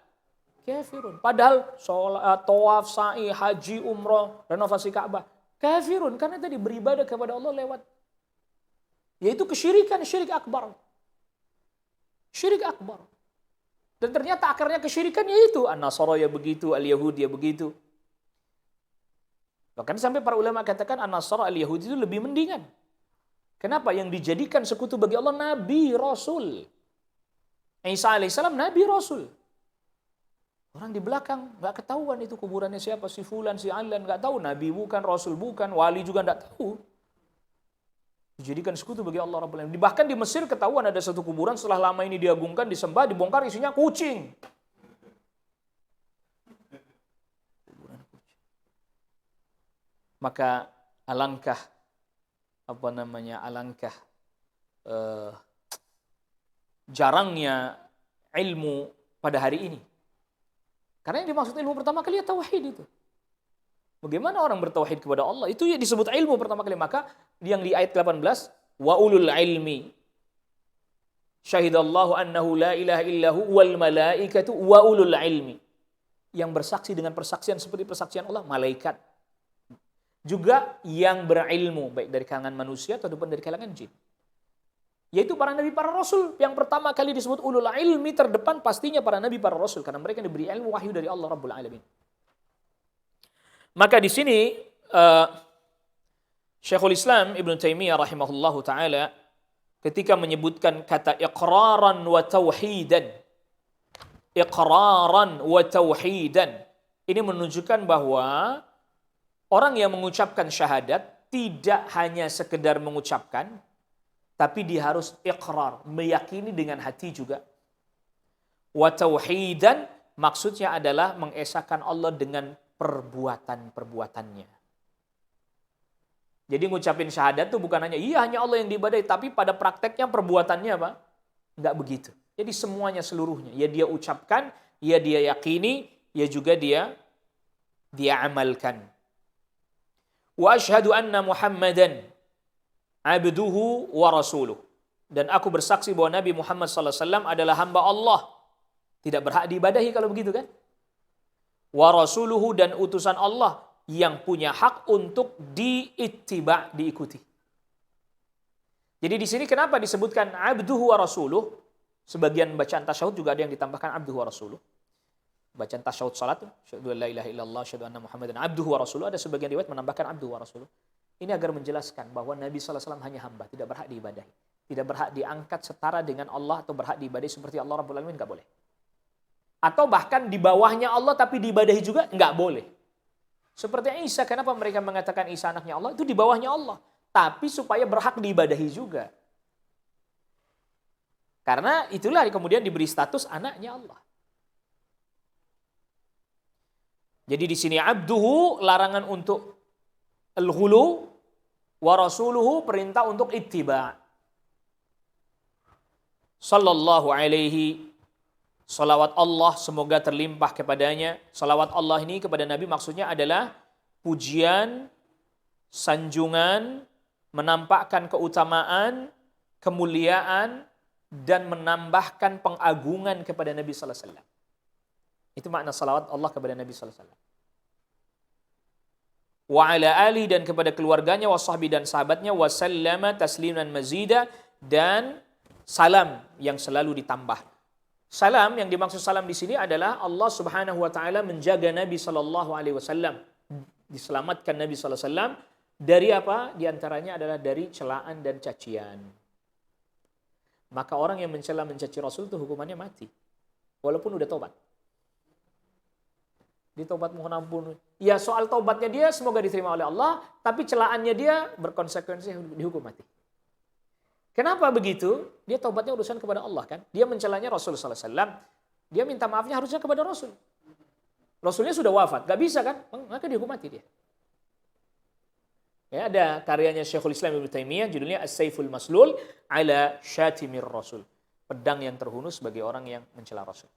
kafirun. Padahal sholat, tawaf, sa'i, haji, umroh, renovasi Ka'bah. Kafirun karena tadi beribadah kepada Allah lewat yaitu kesyirikan, syirik akbar. Syirik akbar. Dan ternyata akarnya kesyirikan yaitu An-Nasara ya begitu, Al-Yahudi ya begitu. Bahkan sampai para ulama katakan An-Nasara Al-Yahudi itu lebih mendingan. Kenapa? Yang dijadikan sekutu bagi Allah Nabi Rasul. Isa alaihissalam Nabi Rasul. Orang di belakang nggak ketahuan itu kuburannya siapa, si fulan, si alan, nggak tahu. Nabi bukan, Rasul bukan, wali juga nggak tahu. Dijadikan sekutu bagi Allah Rabbul Alamin. Bahkan di Mesir ketahuan ada satu kuburan setelah lama ini diagungkan, disembah, dibongkar isinya kucing. Kuburan kucing. Maka alangkah jarangnya ilmu pada hari ini. Karena yang dimaksud ilmu pertama kali ya tauhid itu. Bagaimana orang bertauhid kepada Allah? Itu ya disebut ilmu pertama kali. Maka yang di ayat 18, wa ulul ilmi syahidallahu annahu la ilaha illahu wal malaikatu wa ulul ilmi. Yang bersaksi dengan persaksian seperti persaksian Allah, malaikat. Juga yang berilmu, baik dari kalangan manusia ataupun dari kalangan jin. Yaitu para nabi, para rasul. Yang pertama kali disebut ulul ilmi terdepan pastinya para nabi, para rasul. Karena mereka diberi ilmu wahyu dari Allah Rabbul Alamin. Maka di sini Syekhul Islam Ibn Taimiyah rahimahullahu ta'ala ketika menyebutkan kata iqraran wa tauhidan. Iqraran wa tauhidan. Ini menunjukkan bahwa orang yang mengucapkan syahadat tidak hanya sekedar mengucapkan, tapi dia harus iqrar, meyakini dengan hati juga. Wa tauhidan, maksudnya adalah mengesahkan Allah dengan perbuatan-perbuatannya. Jadi ngucapin syahadat itu bukan hanya iya hanya Allah yang diibadahi, tapi pada prakteknya perbuatannya apa? Enggak begitu. Jadi semuanya seluruhnya, ya dia ucapkan, ya dia yakini, ya juga dia amalkan. Wa asyhadu anna Muhammadan abduhu wa rasuluh. Dan aku bersaksi bahwa Nabi Muhammad SAW adalah hamba Allah. Tidak berhak diibadahi kalau begitu kan? Wa rasuluhu, dan utusan Allah yang punya hak untuk diittiba, diikuti. Jadi di sini kenapa disebutkan abduhu wa rasuluh? Sebagian bacaan tasyahud juga ada yang ditambahkan abduhu wa rasuluh. Bacaan tasyahud salat, asyhadu an la ilaha illallah, asyhadu anna Muhammadan abduhu wa rasuluh, ada sebagian riwayat menambahkan abduhu wa rasuluh. Ini agar menjelaskan bahwa Nabi SAW hanya hamba, tidak berhak diibadahi. Tidak berhak diangkat setara dengan Allah atau berhak diibadahi seperti Allah Rabbul Alamin, enggak boleh. Atau bahkan di bawahnya Allah tapi diibadahi juga enggak boleh. Seperti Isa, kenapa mereka mengatakan Isa anaknya Allah? Itu di bawahnya Allah, tapi supaya berhak diibadahi juga. Karena itulah kemudian diberi status anaknya Allah. Jadi di sini abduhu, larangan untuk al-ghulu, wa rasuluhu, perintah untuk ittiba. Sallallahu alaihi, salawat Allah semoga terlimpah kepadanya. Salawat Allah ini kepada Nabi maksudnya adalah pujian, sanjungan, menampakkan keutamaan, kemuliaan, dan menambahkan pengagungan kepada Nabi sallallahu alaihi wasallam. Itu makna salawat Allah kepada Nabi sallallahu alaihi wasallam. Wa ala ali, dan kepada keluarganya, wa sahbi, dan sahabatnya, wa sallama tasliman mazida, dan salam yang selalu ditambah. Salam, yang dimaksud salam di sini adalah Allah Subhanahu wa taala menjaga Nabi sallallahu alaihi wasallam, diselamatkan Nabi sallallahu alaihi wasallam dari apa? Di antaranya adalah dari celaan dan cacian. Maka orang yang mencela mencaci Rasul itu hukumannya mati. Walaupun udah tobat. Dia tobat mohon ampun. Ya soal tobatnya dia semoga diterima oleh Allah, tapi celaannya dia berkonsekuensi dihukum mati. Kenapa begitu? Dia tobatnya urusan kepada Allah kan. Dia mencelanya Rasul sallallahu alaihi wasallam. Dia minta maafnya harusnya kepada Rasul. Rasulnya sudah wafat, gak bisa kan? Maka dihukum mati dia. Ya, ada karyanya Syekhul Islam Ibnu Taimiyah judulnya As-Saiful Maslul ala Syatimir Rasul. Pedang yang terhunus bagi orang yang mencela Rasul.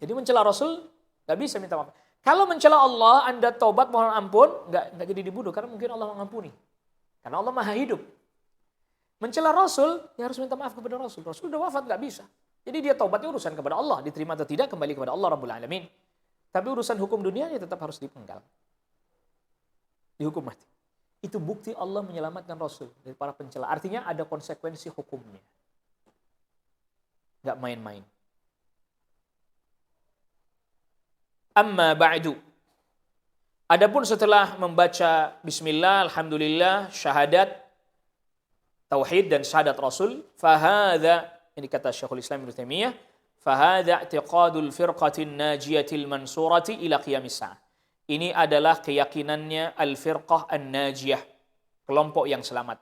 Jadi mencela Rasul gak bisa minta maaf. Kalau mencela Allah, Anda tobat mohon ampun, gak jadi dibunuh karena mungkin Allah mengampuni. Karena Allah Maha Hidup. Mencela Rasul, ya harus minta maaf kepada Rasul. Rasul sudah wafat, gak bisa. Jadi dia tobatnya urusan kepada Allah, diterima atau tidak kembali kepada Allah Rabbul Alamin. Tapi urusan hukum dunianya tetap harus dipenggal. Dihukum mati. Itu bukti Allah menyelamatkan Rasul dari para pencela. Artinya ada konsekuensi hukumnya. Gak main-main. Amma ba'du. Adapun setelah membaca bismillah, alhamdulillah, syahadat, tauhid dan syahadat Rasul, fahadha, ini kata Syekhul Islam Ibnu Taimiyah, fahadha i'tiqadul firqatin najiyatil mansurati ila qiyamis sa'ah. Ini adalah keyakinannya al-firqah an-najiyah, kelompok yang selamat.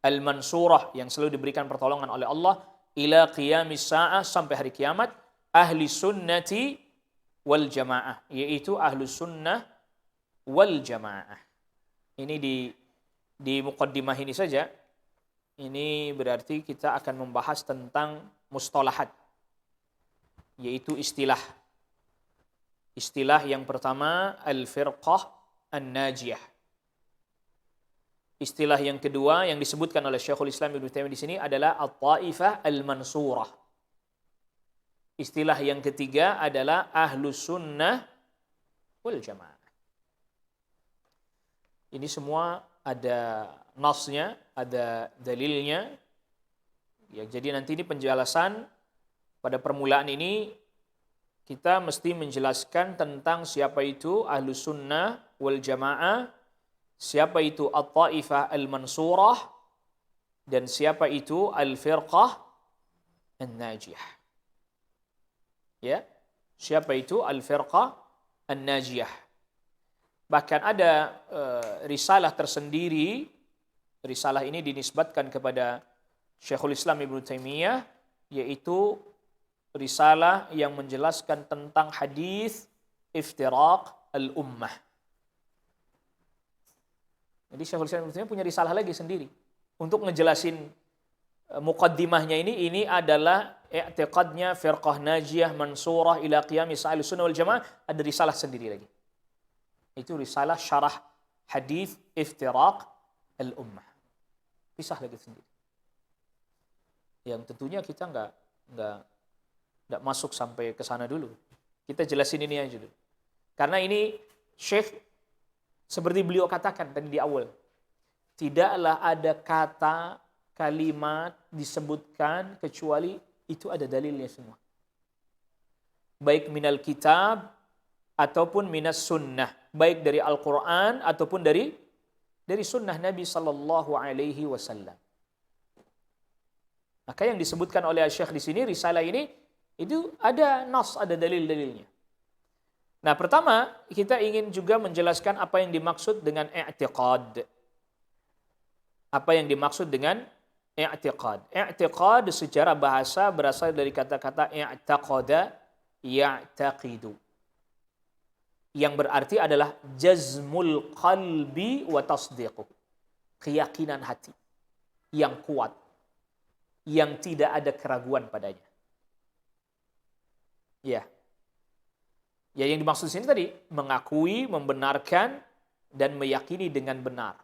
Al-mansurah, yang selalu diberikan pertolongan oleh Allah, ila qiyamis sa'ah, sampai hari kiamat, ahli sunnati wal jamaah, yaitu ahlu sunnah wal jamaah. Ini di muqaddimah ini saja. Ini berarti kita akan membahas tentang mustalahat, yaitu istilah. Istilah yang pertama, al-firqah an-najiyah. Istilah yang kedua yang disebutkan oleh Syekhul Islam Ibnu Taimiyah di sini adalah at-taifah al-mansurah. Istilah yang ketiga adalah ahlus sunnah wal jamaah. Ini semua ada nasnya, ada dalilnya. Ya, jadi nanti ini penjelasan pada permulaan ini kita mesti menjelaskan tentang siapa itu ahlus sunnah wal jamaah, siapa itu at-taifah al-mansurah, dan siapa itu al-firqah an-najiyah. Ya, siapa itu al-firqah an-najiyah. Bahkan ada risalah tersendiri risalah ini dinisbatkan kepada Syekhul Islam Ibnu Taimiyah, yaitu risalah yang menjelaskan tentang hadis iftiraq al-ummah. Jadi Syekhul Islam Ibnu Taimiyah punya risalah lagi sendiri untuk ngejelasin muqaddimahnya ini adalah i'tiqadnya firqah najiyah mansurah ila qiyamis ahlussunnah wal jamaah, ada risalah sendiri lagi. Itu risalah syarah hadis iftiraq al-ummah. Pisah lagi sendiri. Yang tentunya kita enggak masuk sampai ke sana dulu. Kita jelasin ini aja dulu. Karena ini Syekh seperti beliau katakan tadi di awal, tidaklah ada kata kalimat disebutkan kecuali itu ada dalilnya semua. Baik minal kitab ataupun minas sunnah, baik dari Al-Qur'an ataupun dari sunnah Nabi sallallahu alaihi wasallam. Maka yang disebutkan oleh Syekh di sini risalah ini itu ada nas, ada dalil-dalilnya. Nah, pertama kita ingin juga menjelaskan apa yang dimaksud dengan i'tiqad. Apa yang dimaksud dengan i'tiqad? I'tiqad secara bahasa berasal dari kata-kata i'taqada ya'taqidu, yang berarti adalah jazmul qalbi wa tasdiquh. Keyakinan hati yang kuat, yang tidak ada keraguan padanya. Ya. Ya, yang dimaksud sini tadi mengakui, membenarkan dan meyakini dengan benar.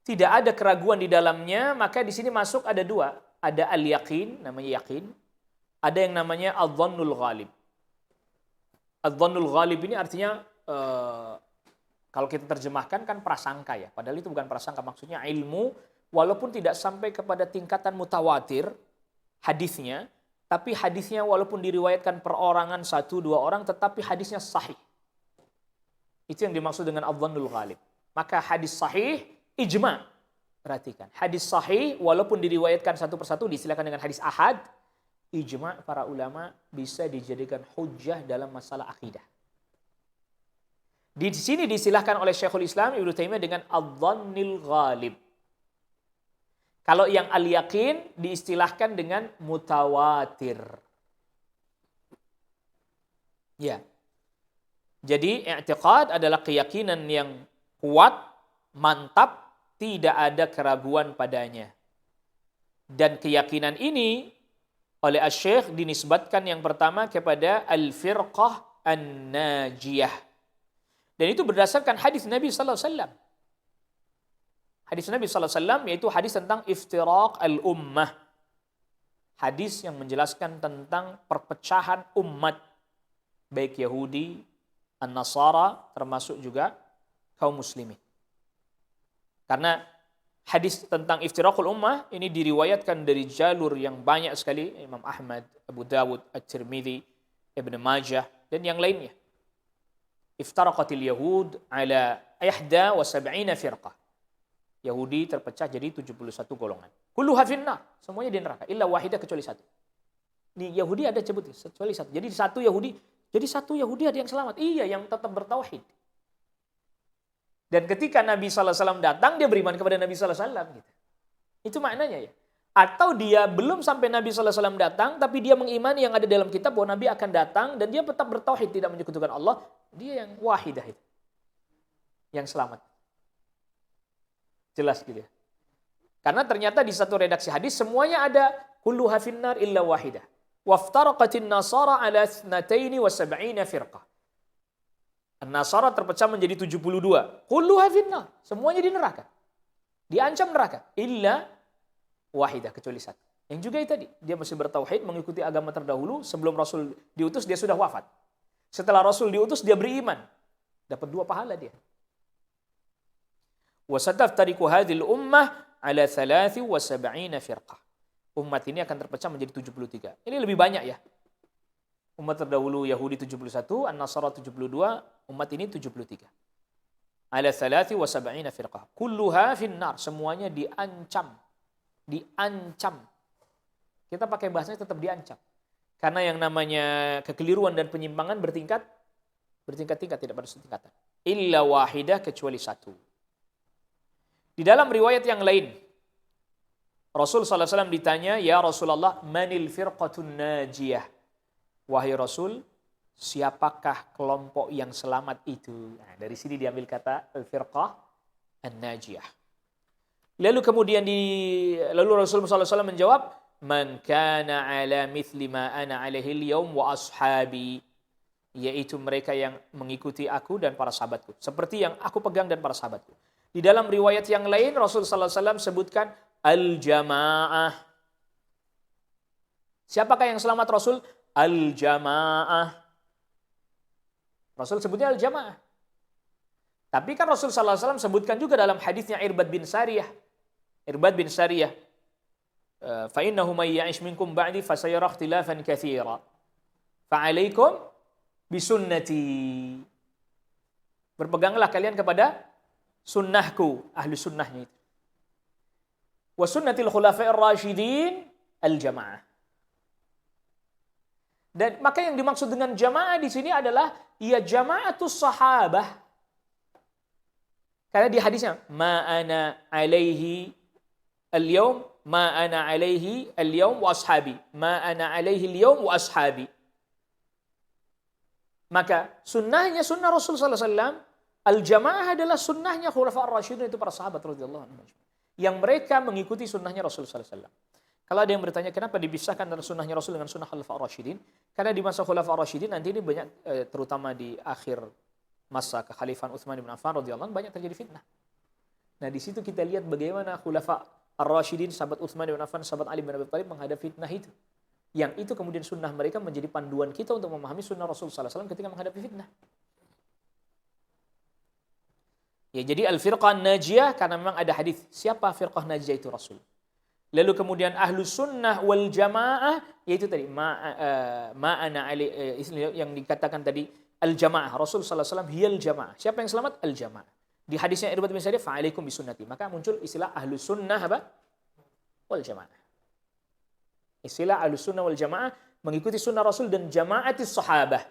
Tidak ada keraguan di dalamnya, maka di sini masuk ada dua, ada al-yaqin, namanya yakin, ada yang namanya adh-dhannul ghalib. Adh-dhannul ghalib ini artinya kalau kita terjemahkan kan prasangka ya, padahal itu bukan prasangka, maksudnya ilmu walaupun tidak sampai kepada tingkatan mutawatir hadisnya, tapi hadisnya walaupun diriwayatkan perorangan 1-2 orang, tetapi hadisnya sahih. Itu yang dimaksud dengan adh-dhannul ghalib. Maka hadis sahih, ijma'. Perhatikan, hadis sahih walaupun diriwayatkan satu persatu disilakan dengan hadis ahad, ijma' para ulama bisa dijadikan hujjah dalam masalah akidah. Di sini disilahkan oleh Syekhul Islam Ibnu Taimiyah dengan adh-dhannil ghalib. Kalau yang al-yaqin diistilahkan dengan mutawatir. Ya. Jadi i'tiqad adalah keyakinan yang kuat, mantap, tidak ada keraguan padanya. Dan keyakinan ini oleh Asy-Syaikh dinisbatkan yang pertama kepada al-firqah an-najiyah. Dan itu berdasarkan hadis Nabi sallallahu alaihi wasallam. Hadis Nabi sallallahu alaihi wasallam yaitu hadis tentang iftiraq al-ummah. Hadis yang menjelaskan tentang perpecahan umat, baik Yahudi, An-Nasara, termasuk juga kaum muslimin. Karena hadis tentang iftiraqul ummah ini diriwayatkan dari jalur yang banyak sekali, Imam Ahmad, Abu Dawud, At-Tirmidzi, Ibn Majah, dan yang lainnya. Iftaraqatil Yahud ala 71 firqah. Yahudi terpecah jadi 71 golongan. Kulluha finnar, semuanya di neraka, illa wahidah, kecuali satu. Di Yahudi ada sebut kecuali satu. Jadi satu Yahudi ada yang selamat. Iya, yang tetap bertauhid. Dan ketika Nabi sallallahu alaihi wasallam datang, dia beriman kepada Nabi sallallahu alaihi wasallam gitu. Itu maknanya ya. Atau dia belum sampai Nabi sallallahu alaihi wasallam datang, tapi dia mengimani yang ada dalam kitab bahwa Nabi akan datang dan dia tetap bertauhid, tidak menyekutukan Allah, dia yang wahidah itu. Yang selamat. Jelas gitu ya. Karena ternyata di satu redaksi hadis semuanya ada kulluha finnar illa wahidah. Waftaraqatin nasara ala 72 firqah. An-Nasara terpecah menjadi 72. Kulluha finnar, semuanya di neraka. Diancam neraka illa wahidah, kecuali satu. Yang juga itu tadi, dia masih bertauhid, mengikuti agama terdahulu, sebelum Rasul diutus dia sudah wafat. Setelah Rasul diutus dia beriman. Dapat 2 pahala dia. وَسَتَفْتَرِكُ هَذِهِ الْأُمَّةِ عَلَى 73 فِرْقَةٍ. Umat ini akan terpecah menjadi 73. Ini lebih banyak ya. Umat terdahulu Yahudi 71, An-Nasara 72, umat ini 73. Ala 73 firqah. Kulluha finnar, semuanya diancam. Diancam. Kita pakai bahasanya tetap diancam. Karena yang namanya kekeliruan dan penyimpangan bertingkat-tingkat, tidak pada setingkatan. Illa wahidah, kecuali satu. Di dalam riwayat yang lain, Rasul sallallahu alaihi wasallam ditanya, "Ya Rasulullah, manil firqatun najiyah?" Wahai Rasul, siapakah kelompok yang selamat itu? Nah, dari sini diambil kata al-firqah an-najiyah. Lalu kemudian Rasul sallallahu alaihi wasallam menjawab, "Man kana ala mithli ma ana alaihi al-yaum wa ashabi." Yaitu mereka yang mengikuti aku dan para sahabatku. Seperti yang aku pegang dan para sahabatku. Di dalam riwayat yang lain, Rasul sallallahu alaihi wasallam sebutkan al-jamaah. Siapakah yang selamat Rasul? Al-jamaah. Rasul sebutnya al-jamaah. Tapi kan Rasul sallallahu alaihi wasallam sebutkan juga dalam hadisnya Irbad bin Sariyah. Fa innahu may ya'ish minkum ba'di fasayara ikhtilafan katsira. Fa 'alaikum bisunnati. Berpeganglah kalian kepada sunnahku, ahli sunnahnya itu. Wa sunnatil khulafa'ir rasyidin al-jamaah. Dan maka yang dimaksud dengan jamaah di sini adalah ya jamaatus sahabah. Karena di hadisnya ma ana alaihi al-yaum ma ana alaihi al-yaum wa ashabi. Ma ana alaihi al-yaum wa ashabi. Maka sunnahnya sunnah Rasul sallallahu alaihi wasallam, al-jamaah adalah sunnahnya khulafa'ur rasyidun, itu para sahabat radhiyallahu anhum. Yang mereka mengikuti sunnahnya Rasul sallallahu alaihi wasallam. Kalau ada yang bertanya kenapa dipisahkan antara sunnahnya Rasul dengan sunnah Khulafaur Rasyidin? Karena di masa Khulafaur Rasyidin nanti ini banyak terutama di akhir masa kekhalifahan Utsman bin Affan radhiyallahu anhu banyak terjadi fitnah. Nah, di situ kita lihat bagaimana Khulafa Ar-Rasyidin, sahabat Utsman bin Affan, sahabat Ali bin Abi Thalib menghadapi fitnah itu. Yang itu kemudian sunnah mereka menjadi panduan kita untuk memahami sunnah Rasul sallallahu alaihi wasallam ketika menghadapi fitnah. Ya, jadi al-firqah najiyah karena memang ada hadis. Siapa firqah najiyah itu? Rasul. Lalu kemudian ahlus sunnah wal jamaah, yaitu tadi ma'ana yang dikatakan tadi al-jamaah. Rasul sallallahu alaihi wasallam hiyal jamaah. Siapa yang selamat? Al-jamaah. Di hadisnya Irbad bin Sariyah, fa'alaikum bisunnati. Maka muncul istilah ahlus sunnah apa? Wal jamaah. Istilah ahlus sunnah wal jamaah mengikuti sunnah Rasul dan jamaatis sahabah.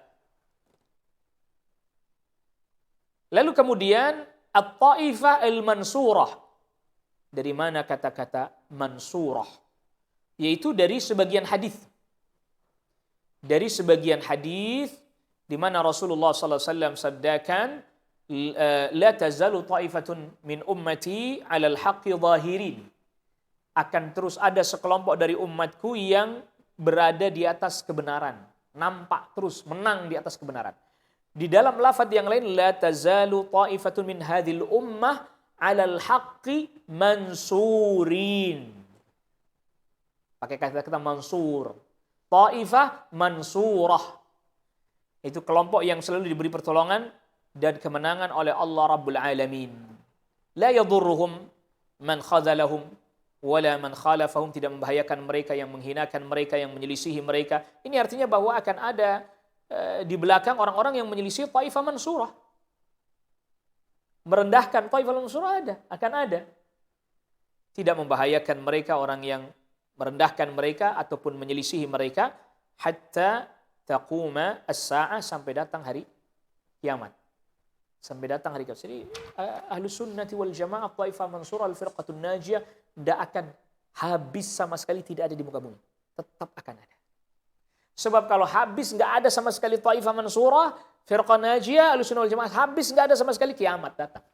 Lalu kemudian at-ta'ifah al-mansurah. Dari mana kata-kata mansurah? Yaitu dari sebagian hadis. Dari sebagian hadis di mana Rasulullah sallallahu alaihi wasallam sabdakan, la tazalu ta'ifatun min ummati 'alal haqqi zahirin. Akan terus ada sekelompok dari umatku yang berada di atas kebenaran, nampak terus menang di atas kebenaran. Di dalam lafaz yang lain, la tazalu ta'ifatun min hadhil ummah 'alal haqqi mansurin. Pakai kata-kata mansur. Ta'ifah mansurah. Itu kelompok yang selalu diberi pertolongan dan kemenangan oleh Allah Rabbul Alamin. La yadurruhum man khadhalahum wala man khalafahum, tidak membahayakan mereka yang menghinakan mereka, yang menyelisihi mereka. Ini artinya bahwa akan ada di belakang orang-orang yang menyelisih Taifah Mansurah. Merendahkan Taifah Mansurah akan ada. Tidak membahayakan mereka orang yang merendahkan mereka ataupun menyelisihi mereka hatta taquma as-sa'ah, sampai datang hari kiamat. Sampai datang hari kiamat. Jadi Ahlus Sunnati wal Jamaah Taifah Mansurah al-Firqatun Najiyah tidak akan habis sama sekali, tidak ada di muka bumi. Tetap akan ada. Sebab kalau habis nggak ada sama sekali Taifah Mansurah, Firqah Najiyah, Ahlus Sunnah wal Jamaah, habis nggak ada sama sekali, kiamat datang.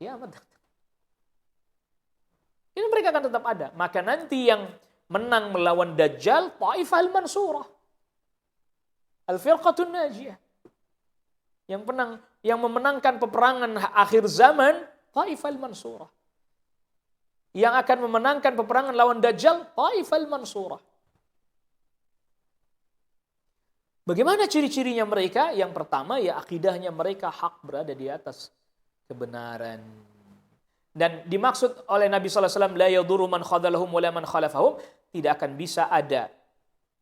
Kiamat datang. Ini mereka akan tetap ada. Maka nanti yang menang melawan Dajjal, Taifah al-Mansurah. Al-Firqatun Najiyah. Yang memenangkan peperangan akhir zaman, Taifah al-Mansurah. Yang akan memenangkan peperangan lawan Dajjal, Taifah al-Mansurah. Bagaimana ciri-cirinya mereka? Yang pertama, ya akidahnya mereka hak, berada di atas kebenaran. Dan dimaksud oleh Nabi sallallahu alaihi wasallam, la yadurru man khadalahum wala man khalafahum, tidak akan bisa ada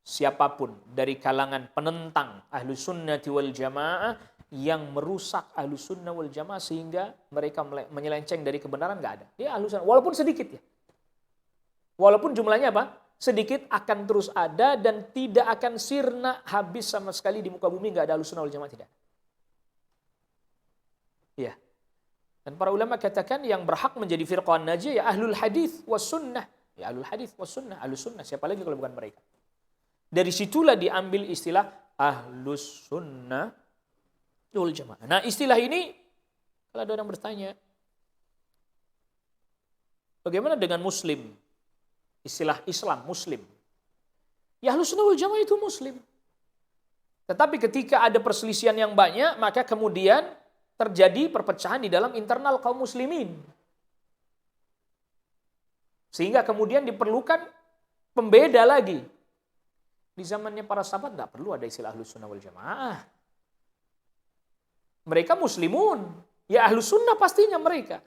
siapapun dari kalangan penentang Ahlus Sunnati wal Jamaah yang merusak Ahlus Sunnah wal Jamaah sehingga mereka menyelenceng dari kebenaran, enggak ada. Dia Ahlus Sunnah, walaupun sedikit ya. Walaupun jumlahnya apa? Sedikit, akan terus ada dan tidak akan sirna, habis sama sekali di muka bumi, enggak ada Ahlus Sunnah wal Jamaah, tidak. Ya. Dan para ulama katakan yang berhak menjadi firqah najiyah ya ahlul hadis was sunnah. Ya ahlul hadis was sunnah, ahlus sunnah. Siapa lagi kalau bukan mereka? Dari situlah diambil istilah ahlus sunnah wal jamaah. Nah, istilah ini kalau ada orang bertanya, bagaimana dengan muslim? Istilah Islam, muslim. Ya ahlus sunnah wal jamaah itu muslim. Tetapi ketika ada perselisihan yang banyak, maka kemudian terjadi perpecahan di dalam internal kaum muslimin. Sehingga kemudian diperlukan pembeda lagi. Di zamannya para sahabat nggak perlu ada istilah ahlus sunnah wal jamaah. Mereka muslimun. Ya ahlus sunnah pastinya mereka.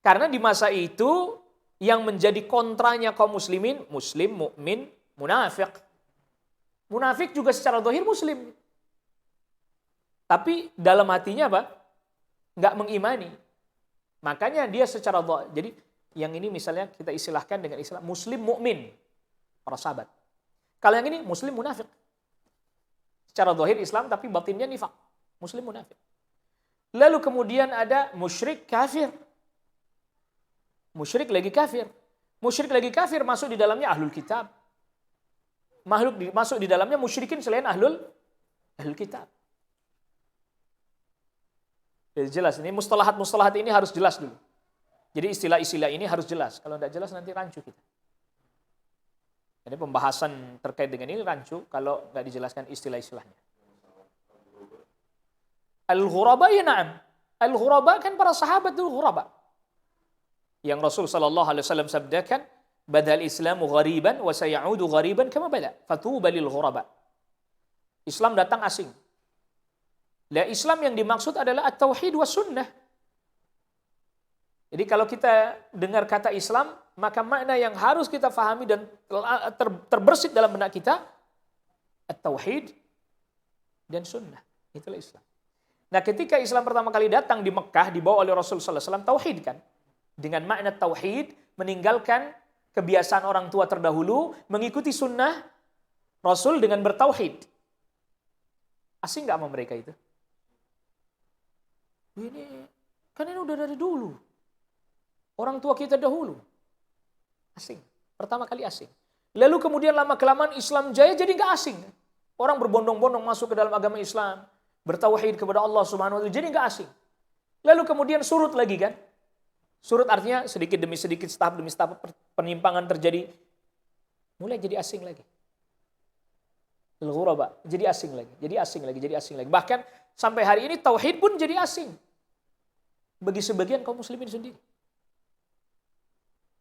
Karena di masa itu yang menjadi kontranya kaum muslimin, muslim, mukmin, munafik. Munafik juga secara zahir muslim. Tapi dalam hatinya apa? Nggak mengimani. Makanya dia secara zahir. Jadi yang ini misalnya kita istilahkan dengan istilah muslim mukmin, para sahabat. Kalau yang ini muslim munafik. Secara zahir Islam tapi batinnya nifaq. Muslim munafik. Lalu kemudian ada musyrik kafir. Musyrik lagi kafir. Musyrik lagi kafir masuk di dalamnya ahlul kitab. Masuk di dalamnya musyrikin selain ahlul kitab. Jadi jelas, ini mustalahat ini harus jelas dulu. Jadi istilah-istilah ini harus jelas. Kalau tidak jelas nanti rancu kita. Jadi pembahasan terkait dengan ini rancu kalau nggak dijelaskan istilah-istilahnya. Al-ghuraba ya na'am. Al-ghuraba kan para sahabat dulu ghuraba. Yang Rasul sallallahu alaihi wasallam sabdakan, badal Islamu ghariban wa sayaudu ghariban kama bada. Fatuba lil ghuraba. Islam datang asing. Lah Islam yang dimaksud adalah at-tauhid was sunnah. Jadi kalau kita dengar kata Islam, maka makna yang harus kita fahami dan terbersit dalam benak kita at-tauhid dan sunnah. Itulah Islam. Nah, ketika Islam pertama kali datang di Mekah dibawa oleh Rasul sallallahu alaihi wasallam tauhid kan. Dengan makna tauhid, meninggalkan kebiasaan orang tua terdahulu, mengikuti sunnah Rasul dengan bertauhid. Asing nggak sama mereka itu? Ini kan ini udah dari dulu. Orang tua kita dahulu. Asing. Pertama kali asing. Lalu kemudian lama-kelamaan Islam jaya jadi nggak asing. Orang berbondong-bondong masuk ke dalam agama Islam. Bertauhid kepada Allah Subhanahu wa Ta'ala. Jadi nggak asing. Lalu kemudian surut lagi kan. Surut artinya sedikit demi sedikit, tahap demi tahap penyimpangan terjadi. Mulai jadi asing lagi. Al-ghuraba. Jadi asing lagi. Jadi asing lagi. Jadi asing lagi. Bahkan sampai hari ini tauhid pun jadi asing. Bagi sebagian kaum muslimin sendiri.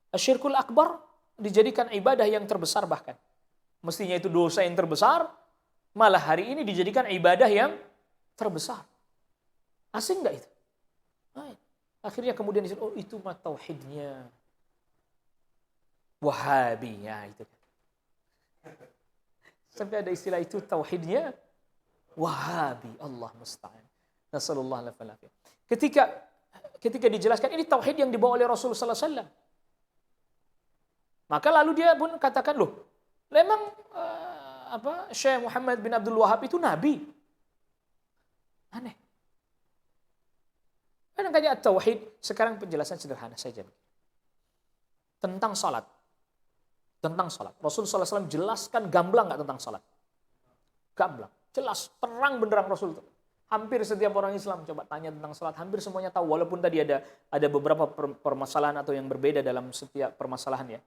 Asyirkul akbar dijadikan ibadah yang terbesar bahkan. Mestinya itu dosa yang terbesar, malah hari ini dijadikan ibadah yang terbesar. Asing nggak itu? Akhirnya kemudian disebut, oh itu mah tauhidnya Wahabi, ya itu. Sampai ada istilah itu tauhidnya Wahabi, Allah musta'an. Nasallallahu alaihi wasallam. Ketika dijelaskan ini tauhid yang dibawa oleh Rasulullah sallallahu alaihi wasallam. Maka lalu dia pun katakan, loh, memang Syekh Muhammad bin Abdul Wahab itu nabi. Aneh. Kadang kayak tauhid, sekarang penjelasan sederhana saja. Tentang salat. Tentang salat. Rasulullah SAW jelaskan gamblang nggak tentang salat? Gamblang. Jelas, terang benderang Rasul. Hampir setiap orang Islam coba tanya tentang salat, hampir semuanya tahu. Walaupun tadi ada beberapa permasalahan atau yang berbeda dalam setiap permasalahan ya.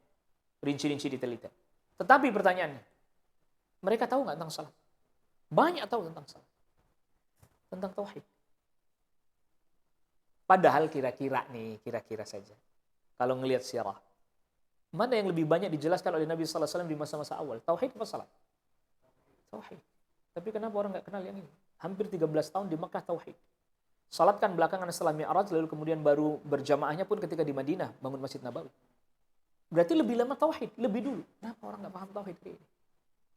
Rinci-rinci diteliti. Tetapi pertanyaannya, mereka tahu nggak tentang salat? Banyak tahu tentang salat. Tentang tauhid. Padahal kira-kira saja. Kalau ngelihat sirah. Mana yang lebih banyak dijelaskan oleh Nabi sallallahu alaihi wasallam di masa-masa awal? Tauhid atau salat? Tauhid. Tapi kenapa orang nggak kenal yang ini? Hampir 13 tahun di Makkah tauhid. Salat kan belakangan setelah Mi'raj, lalu kemudian baru berjamaahnya pun ketika di Madinah bangun Masjid Nabawi. Berarti lebih lama tauhid, lebih dulu. Kenapa orang nggak paham tauhid ini?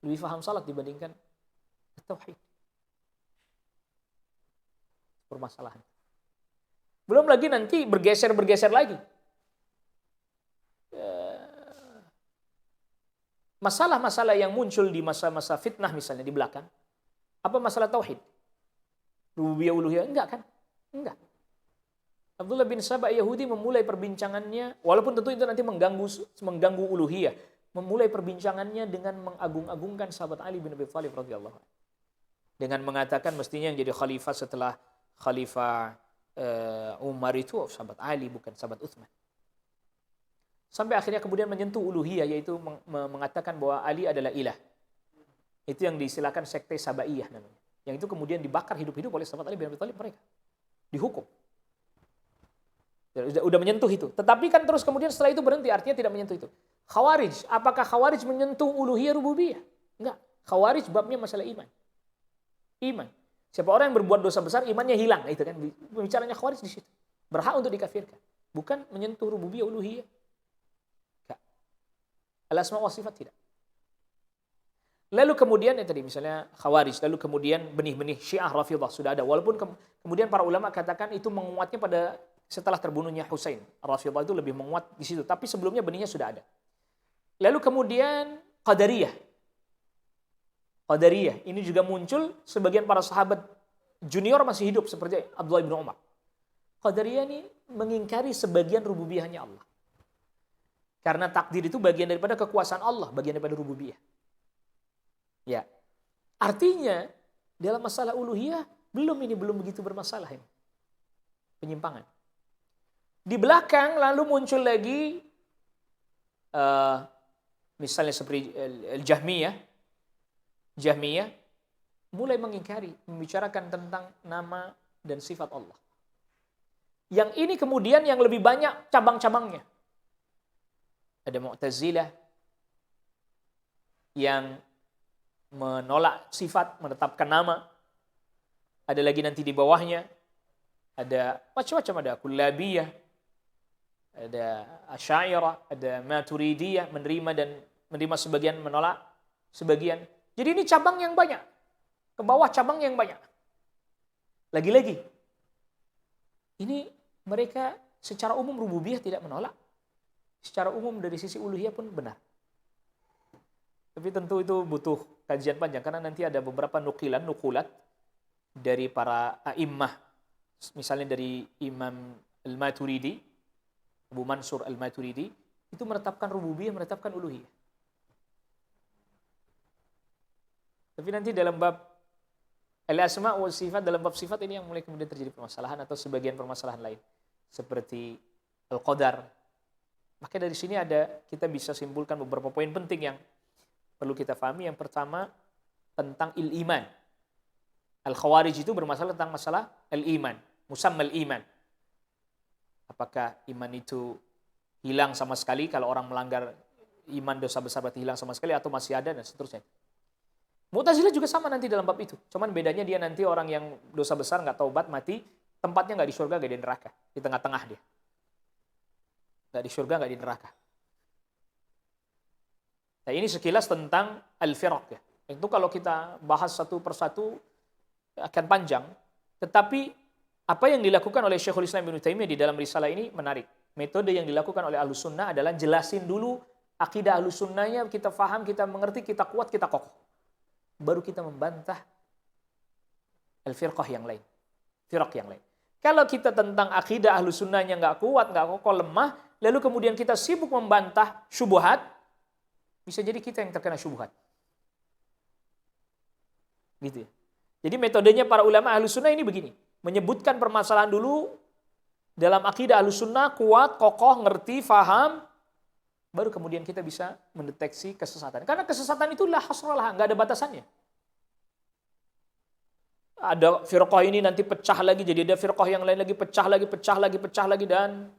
Lebih paham salat dibandingkan tauhid. Permasalahan. Belum lagi nanti bergeser lagi. Masalah-masalah yang muncul di masa-masa fitnah misalnya di belakang. Apa masalah tauhid? Rububiyah uluhiyah? Enggak kan? Enggak. Abdullah bin Saba Yahudi memulai perbincangannya, walaupun tentu itu nanti mengganggu uluhiyah, memulai perbincangannya dengan mengagung-agungkan sahabat Ali bin Abi Thalib radhiyallahu anhu. Dengan mengatakan mestinya yang jadi khalifah setelah khalifah Umar itu sahabat Ali, bukan sahabat Utsman. Sampai akhirnya kemudian menyentuh uluhiyah, yaitu mengatakan bahwa Ali adalah ilah. Itu yang diistilahkan sekte Sabaiyah namanya. Yang itu kemudian dibakar hidup-hidup oleh sahabat Ali bin Abi Thalib mereka. Dihukum. Udah menyentuh itu. Tetapi kan terus kemudian setelah itu berhenti, artinya tidak menyentuh itu. Khawarij, apakah Khawarij menyentuh uluhiyah rububiyah? Enggak. Khawarij babnya masalah iman. Iman. Siapa orang yang berbuat dosa besar, imannya hilang. Itu kan bicaranya Khawarij di situ. Berhak untuk dikafirkan. Bukan menyentuh rububiyah uluhiyah. Enggak. Al-asma wa sifat tidak. Lalu kemudian yang tadi misalnya Khawarij, lalu kemudian benih-benih Syiah Rafidhah sudah ada. Walaupun kemudian para ulama katakan itu menguatnya pada setelah terbunuhnya Husain. Rafidhah itu lebih menguat di situ, tapi sebelumnya benihnya sudah ada. Lalu kemudian Qadariyah. Qadariyah ini juga muncul, sebagian para sahabat junior masih hidup seperti Abdullah bin Umar. Qadariyah ini mengingkari sebagian rububiyahnya Allah. Karena takdir itu bagian daripada kekuasaan Allah, bagian daripada rububiyah. Ya. Artinya dalam masalah uluhiyah belum begitu bermasalah ini. Penyimpangan. Di belakang lalu muncul lagi misalnya seperti Jahmiyah mulai mengingkari, membicarakan tentang nama dan sifat Allah. Yang ini kemudian yang lebih banyak cabang-cabangnya. Ada Mu'tazilah yang menolak sifat, menetapkan nama. Ada lagi nanti di bawahnya ada macam-macam, ada Kullabiyah, ada Asy'ariyah, ada Maturidiyah, menerima sebagian, menolak sebagian. Jadi ini cabang yang banyak. Ke bawah cabang yang banyak. Lagi-lagi. Ini mereka secara umum rububiyah tidak menolak. Secara umum dari sisi uluhiyah pun benar. Tapi tentu itu butuh kajian panjang. Karena nanti ada beberapa nukulat dari para a'immah. Misalnya dari Imam Al-Maturidi, Abu Mansur Al-Maturidi, itu menetapkan rububiyah, menetapkan uluhiyah. Tapi nanti dalam bab al-asma wa sifat, dalam bab sifat ini yang mulai kemudian terjadi permasalahan atau sebagian permasalahan lain. Seperti al-qadar. Maka dari sini kita bisa simpulkan beberapa poin penting yang perlu kita pahami. Yang pertama, tentang il-iman. Al-Khawarij itu bermasalah tentang masalah al-iman. Musammal iman. Apakah iman itu hilang sama sekali kalau orang melanggar iman, dosa besar berarti hilang sama sekali, atau masih ada dan seterusnya. Mu'tazilah juga sama nanti dalam bab itu. Cuman bedanya dia nanti orang yang dosa besar nggak taubat mati, tempatnya nggak di surga, nggak di neraka, di tengah-tengah dia. Nggak di surga, nggak di neraka. Nah ini sekilas tentang al-firaq ya. Itu kalau kita bahas satu persatu akan panjang. Tetapi apa yang dilakukan oleh Syekhul Islam Ibnu Taimiyah di dalam risalah ini menarik. Metode yang dilakukan oleh Ahlus Sunnah adalah jelasin dulu akidah Ahlus Sunnahnya, kita faham, kita mengerti, kita kuat, kita kokoh. Baru kita membantah al-firqah yang lain. Firaq yang lain. Kalau kita tentang akidah Ahlus Sunnahnya nggak kuat, nggak kokoh, lemah, lalu kemudian kita sibuk membantah syubhat, bisa jadi kita yang terkena syubhat. Gitu ya. Jadi metodenya para ulama Ahlus Sunnah ini begini. Menyebutkan permasalahan dulu dalam akidah Ahlus Sunnah, kuat, kokoh, ngerti, faham, baru kemudian kita bisa mendeteksi kesesatan. Karena kesesatan itu la hasralah, nggak ada batasannya. Ada firqah ini nanti pecah lagi, jadi ada firqah yang lain lagi, pecah lagi, dan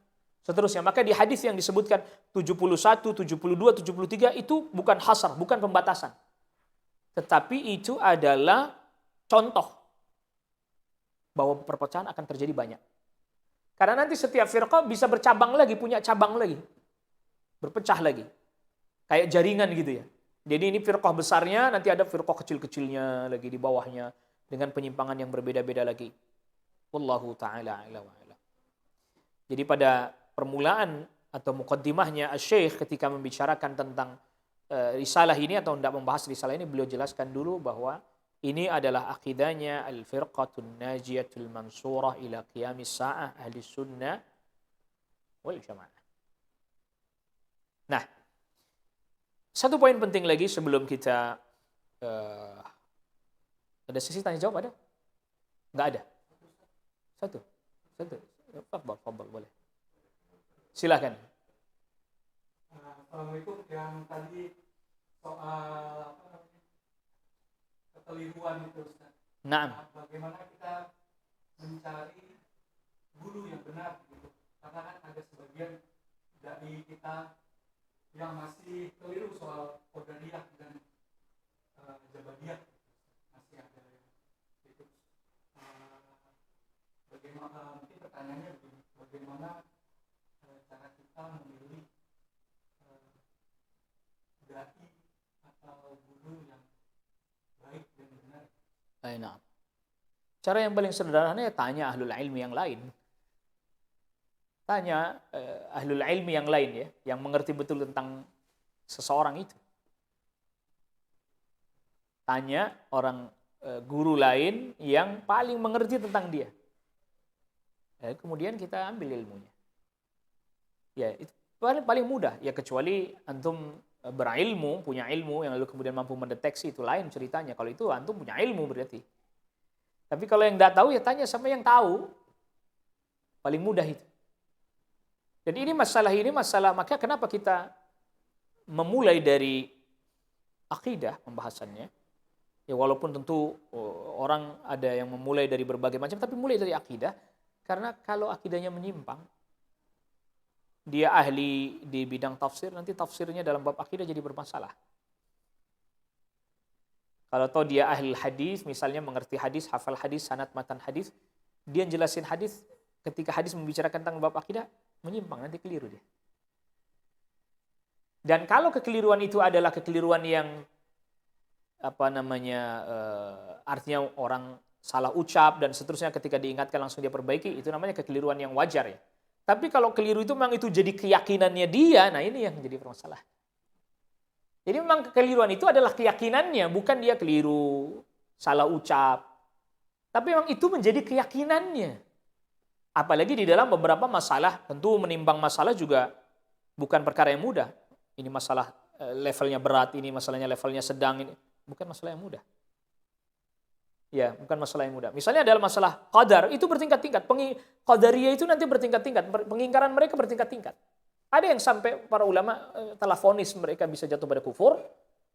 seterusnya. Maka di hadis yang disebutkan 71, 72, 73 itu bukan hasar, bukan pembatasan. Tetapi itu adalah contoh bahwa perpecahan akan terjadi banyak. Karena nanti setiap firqah bisa bercabang lagi, punya cabang lagi. Berpecah lagi. Kayak jaringan gitu ya. Jadi ini firqah besarnya, nanti ada firqah kecil-kecilnya lagi di bawahnya. Dengan penyimpangan yang berbeda-beda lagi. Wallahu ta'ala a'lam wa a'lam. Jadi pada permulaan atau muqaddimahnya Asy-Syaikh ketika membicarakan tentang risalah ini atau hendak membahas risalah ini, beliau jelaskan dulu bahwa Ini adalah akidahnya al-firqatun najiyatul mansurah ila qiyamis sa'ah ahli sunnah wal jamaah. Nah, satu poin penting lagi sebelum kita ada sesi tanya jawab ada? Enggak ada. Satu. Fadhal, boleh. Silakan. Assalamualaikum. Yang tadi soal kekeliruan itu Ustaz. Naam. Bagaimana kita mencari guru yang benar gitu. Karena kan ada sebagian dari kita yang masih keliru soal qadariyah dan jabadiyah. Masih ada yang itu. Bagaimana mungkin pertanyaannya begini, bagaimana cara kita memilih dai atau guru yang baik dan benar? Nah. Cara yang paling sederhana ya tanya ahlul ilmi yang lain. Tanya ahlul ilmi yang lain ya, yang mengerti betul tentang seseorang itu. Tanya orang guru lain yang paling mengerti tentang dia. Kemudian kita ambil ilmunya. Ya, itu paling mudah. Ya kecuali antum berilmu, punya ilmu yang lalu kemudian mampu mendeteksi, itu lain ceritanya. Kalau itu antum punya ilmu berarti. Tapi kalau yang tidak tahu ya tanya sama yang tahu. Paling mudah itu. Dan ini masalah, maka kenapa kita memulai dari akidah pembahasannya? Ya walaupun tentu orang ada yang memulai dari berbagai macam, tapi mulai dari akidah. Karena kalau akidahnya menyimpang, dia ahli di bidang tafsir, nanti tafsirnya dalam bab akidah jadi bermasalah. Kalau tahu dia ahli hadis, misalnya mengerti hadis, hafal hadis, sanad matan hadis, dia jelasin hadis, ketika hadis membicarakan tentang bab akidah, menyimpang, nanti keliru dia. Dan kalau kekeliruan itu adalah kekeliruan yang artinya orang salah ucap dan seterusnya, ketika diingatkan langsung dia perbaiki, itu namanya kekeliruan yang wajar ya. Tapi kalau keliru itu memang itu jadi keyakinannya dia, nah ini yang jadi permasalahan. Jadi memang kekeliruan itu adalah keyakinannya, bukan dia keliru, salah ucap. Tapi memang itu menjadi keyakinannya. Apalagi di dalam beberapa masalah, tentu menimbang masalah juga bukan perkara yang mudah. Ini masalah levelnya berat, ini masalahnya levelnya sedang, ini bukan masalah yang mudah. Ya, bukan masalah yang mudah. Misalnya adalah masalah qadar, itu bertingkat-tingkat. Qadariyah itu nanti bertingkat-tingkat. Pengingkaran mereka bertingkat-tingkat. Ada yang sampai para ulama telah vonis mereka bisa jatuh pada kufur.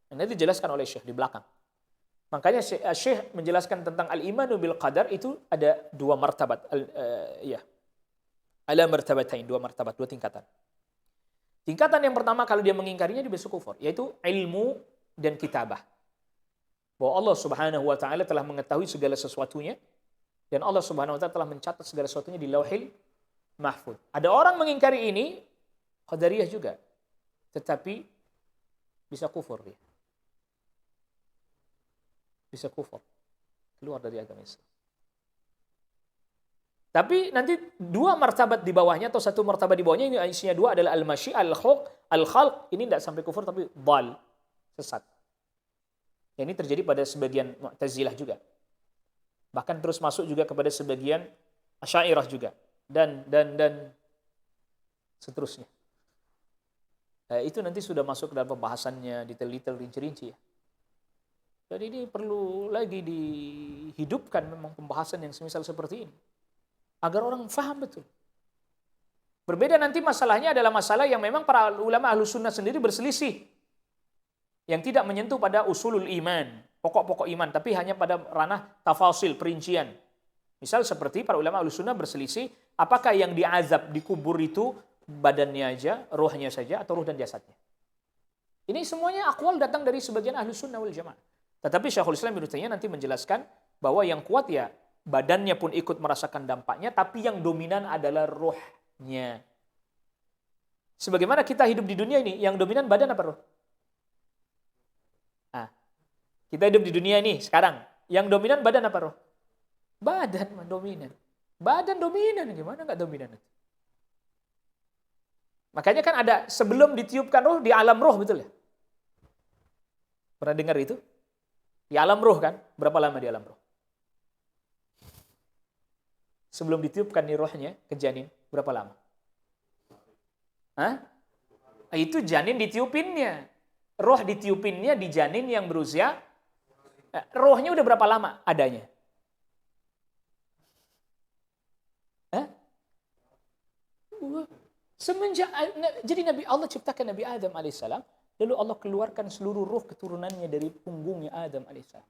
Dan itu dijelaskan oleh Syekh di belakang. Makanya Syekh menjelaskan tentang al-imanu bil qadar itu ada dua martabat. Ala martabatain, dua martabat, dua tingkatan. Tingkatan yang pertama kalau dia mengingkarinya dia bisa kufur, yaitu ilmu dan kitabah. Bahwa Allah Subhanahu wa taala telah mengetahui segala sesuatunya dan Allah Subhanahu wa taala telah mencatat segala sesuatunya di Lauhil Mahfuz. Ada orang mengingkari ini, qadariyah juga. Tetapi bisa kufur dia. Bisa kufur. Keluar dari agama Islam. Tapi nanti dua martabat di bawahnya atau satu martabat di bawahnya, ini isinya dua adalah al-masyi, al-khalq, ini tidak sampai kufur tapi dhal, sesat. Ini terjadi pada sebagian Mu'tazilah juga. Bahkan terus masuk juga kepada sebagian Asy'ariyah juga. Dan seterusnya. Itu nanti sudah masuk dalam pembahasannya detail-detail rinci-rinci ya. Jadi ini perlu lagi dihidupkan memang pembahasan yang semisal seperti ini. Agar orang faham betul. Berbeda nanti masalahnya adalah masalah yang memang para ulama Ahlus Sunnah sendiri berselisih. Yang tidak menyentuh pada usulul iman, pokok-pokok iman, tapi hanya pada ranah tafasil, perincian. Misal seperti para ulama Ahlus Sunnah berselisih, apakah yang diazab di kubur itu badannya aja, ruhnya saja, atau ruh dan jasadnya. Ini semuanya akwal datang dari sebagian Ahlus Sunnah wal Jamaah. Tetapi Syekhul Islam Ibnu Taimiyah nanti menjelaskan bahwa yang kuat ya badannya pun ikut merasakan dampaknya, tapi yang dominan adalah ruhnya. Sebagaimana kita hidup di dunia ini, yang dominan badan apa ruh? Kita hidup di dunia ini sekarang, yang dominan badan apa roh? Badan dominan. Badan dominan, gimana nggak dominan? Makanya kan ada sebelum ditiupkan roh di alam roh, betul ya? Pernah dengar itu? Di alam roh kan? Berapa lama di alam roh? Sebelum ditiupkan nih rohnya ke janin, berapa lama? Hah? Itu janin ditiupinnya. Roh ditiupinnya di janin yang berusia, rohnya udah berapa lama adanya? Hah? Semenjak, jadi Nabi Allah ciptakan Nabi Adam alaihissalam, lalu Allah keluarkan seluruh roh keturunannya dari punggungnya Adam alaihissalam.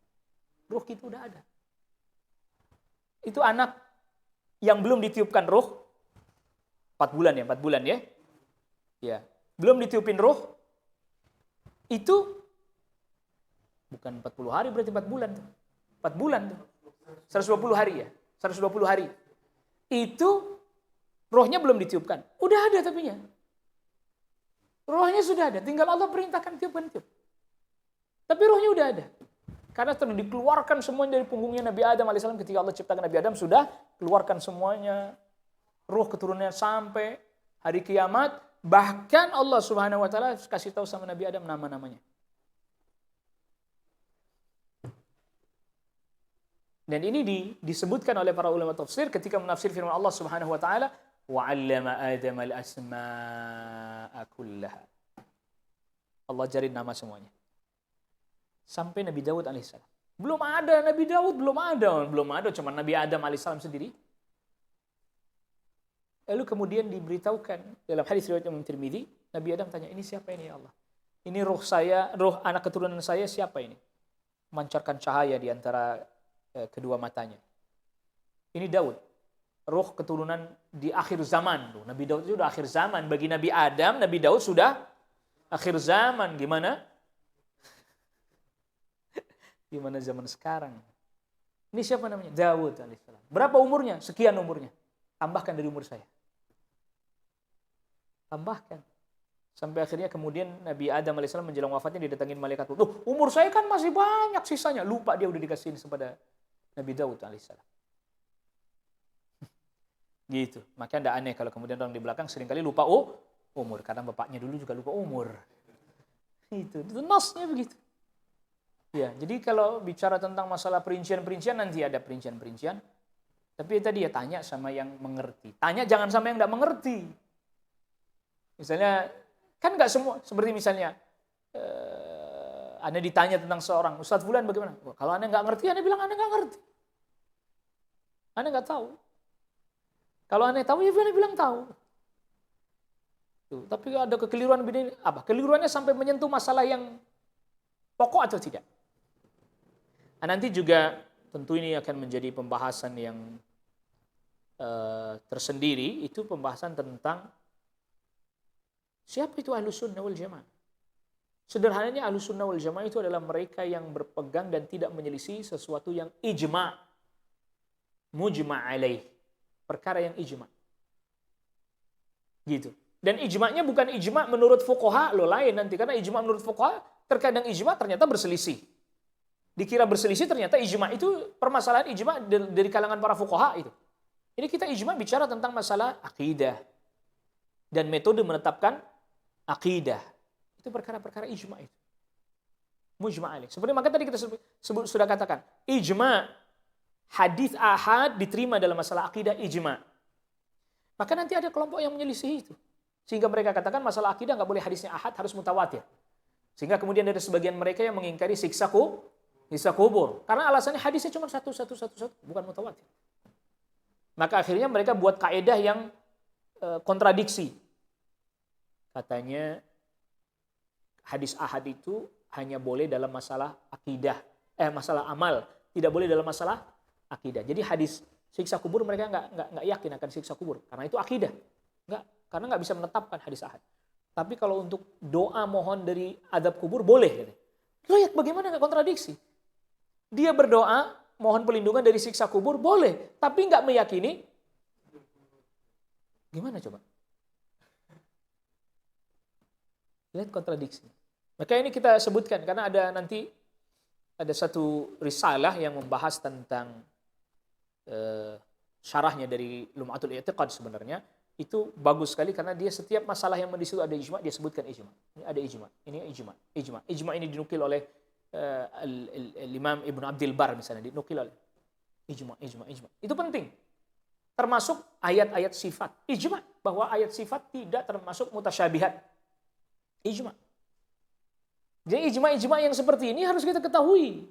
Roh itu udah ada. Itu anak yang belum ditiupkan roh, 4 bulan ya, 4 bulan ya. Ya, belum ditiupin roh, itu bukan 40 hari berarti 4 bulan tuh. 4 bulan tuh. 120 hari ya, 120 hari. Itu rohnya belum ditiupkan. Udah ada tapinya. Rohnya sudah ada, tinggal Allah perintahkan tiupkan tiup. Tapi rohnya udah ada. Karena telah dikeluarkan semuanya dari punggungnya Nabi Adam alaihissalam ketika Allah ciptakan Nabi Adam, sudah keluarkan semuanya roh keturunannya sampai hari kiamat. Bahkan Allah Subhanahu wa taala kasih tahu sama Nabi Adam nama-namanya. Dan ini disebutkan oleh para ulama tafsir ketika menafsir firman Allah Subhanahu wa taala, wa 'allama Adam al-asma'a kullaha. Allah ajarin nama semuanya. Sampai Nabi Daud alaihissalam. Belum ada Nabi Daud, belum ada cuma Nabi Adam alaihissalam sendiri. Lalu kemudian diberitahukan dalam hadis riwayat Imam Tirmidzi, Nabi Adam tanya, ini siapa ini ya Allah? Ini roh saya, roh anak keturunan saya siapa ini? Memancarkan cahaya di antara kedua matanya. Ini Daud, roh keturunan di akhir zaman. Nabi Daud itu sudah akhir zaman. Bagi Nabi Adam, Nabi Daud sudah akhir zaman. Gimana? Gimana zaman sekarang? Ini siapa namanya? Daud alaihissalam. Berapa umurnya? Sekian umurnya. Tambahkan dari umur saya. Tambahkan. Sampai akhirnya kemudian Nabi Adam alaihissalam menjelang wafatnya didatangin malaikat. Loh, umur saya kan masih banyak sisanya. Lupa dia udah dikasihin kepada Nabi Daud alaihissalam. Gitu. Makanya tidak aneh kalau kemudian orang di belakang seringkali lupa umur. Karena bapaknya dulu juga lupa umur. Itu nasnya begitu. Ya, jadi kalau bicara tentang masalah perincian-perincian, nanti ada perincian-perincian. Tapi tadi ya tanya sama yang mengerti. Tanya jangan sama yang tidak mengerti. Misalnya, kan nggak semua. Seperti misalnya, Anda ditanya tentang seorang, Ustadz Fulan bagaimana? Wah, kalau Anda nggak ngerti, Anda bilang Anda nggak ngerti. Anda nggak tahu. Kalau Anda tahu, ya Anda bilang tahu. Tuh, tapi ada kekeliruan begini, apa? Keliruannya sampai menyentuh masalah yang pokok atau tidak? Nah, nanti juga tentu ini akan menjadi pembahasan yang tersendiri, itu pembahasan tentang siapa itu Ahlus Sunnah wal Jamaah. Sederhananya Ahlus Sunnah wal Jamaah itu adalah mereka yang berpegang dan tidak menyelisih sesuatu yang ijma', mujma' alaih, perkara yang ijma'. Gitu. Dan ijma'nya bukan ijma' menurut fuqaha, lain nanti, karena ijma' menurut fuqaha terkadang ijma' ternyata berselisih. Dikira berselisih, ternyata ijma' itu permasalahan ijma' dari kalangan para fuqaha itu. Ini kita ijma' bicara tentang masalah akidah dan metode menetapkan akidah. Itu perkara-perkara ijma' itu. Mujma' alaih. Seperti maka tadi kita sudah katakan, ijma' hadis ahad diterima dalam masalah akidah ijma'. Maka nanti ada kelompok yang menyelisih itu. Sehingga mereka katakan masalah akidah nggak boleh hadisnya ahad, harus mutawatir. Sehingga kemudian ada sebagian mereka yang mengingkari siksa kubur. Karena alasannya hadisnya cuma satu, bukan mutawatir. Maka akhirnya mereka buat kaedah yang kontradiksi. Katanya hadis ahad itu hanya boleh dalam masalah akidah, masalah amal, tidak boleh dalam masalah akidah. Jadi hadis siksa kubur mereka nggak yakin akan siksa kubur karena itu akidah. Karena nggak bisa menetapkan hadis ahad. Tapi kalau untuk doa mohon dari adab kubur boleh. Lihat bagaimana nggak kontradiksi. Dia berdoa mohon perlindungan dari siksa kubur boleh, tapi nggak meyakini. Gimana coba? Lihat kontradiksi. Maka ini kita sebutkan karena ada satu risalah yang membahas tentang syarahnya dari Lum'atul I'tiqad sebenarnya. Itu bagus sekali karena dia setiap masalah yang di situ ada ijma', dia sebutkan ijma'. Ini ada ijma', ini ijma'. Ijma' ini dinukil oleh Imam Ibnu Abdil Bar misalnya dinukil oleh ijma. Itu penting. Termasuk ayat-ayat sifat. Ijma bahwa ayat sifat tidak termasuk mutasyabihat. Ijma. Jadi ijma yang seperti ini harus kita ketahui.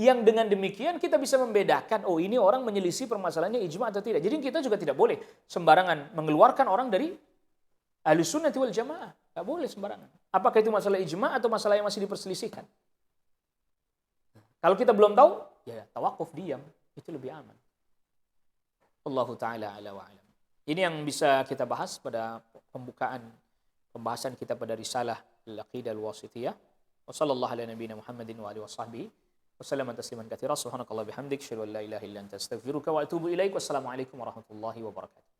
Yang dengan demikian kita bisa membedakan, oh ini orang menyelisih permasalahannya ijma atau tidak. Jadi kita juga tidak boleh sembarangan mengeluarkan orang dari Ahlussunnah wal Jamaah. Tidak boleh sembarangan. Apakah itu masalah ijma atau masalah yang masih diperselisihkan? Kalau kita belum tahu, ya tawakuf, diam. Itu lebih aman. Allahu ta'ala ala wa alam. Ini yang bisa kita bahas pada pembahasan kita pada risalah Al-Aqidah Al-Wasithiyah. Wa sallallahu ala nabiyina Muhammadin wa alihi wa sahbihi. Wassalamu tasliman katsira. Subhanakallah bihamdik. Asyhadu an la ilaha illa anta astaghfiruka wa atubu ilaik. Wassalamualaikum warahmatullahi wabarakatuh.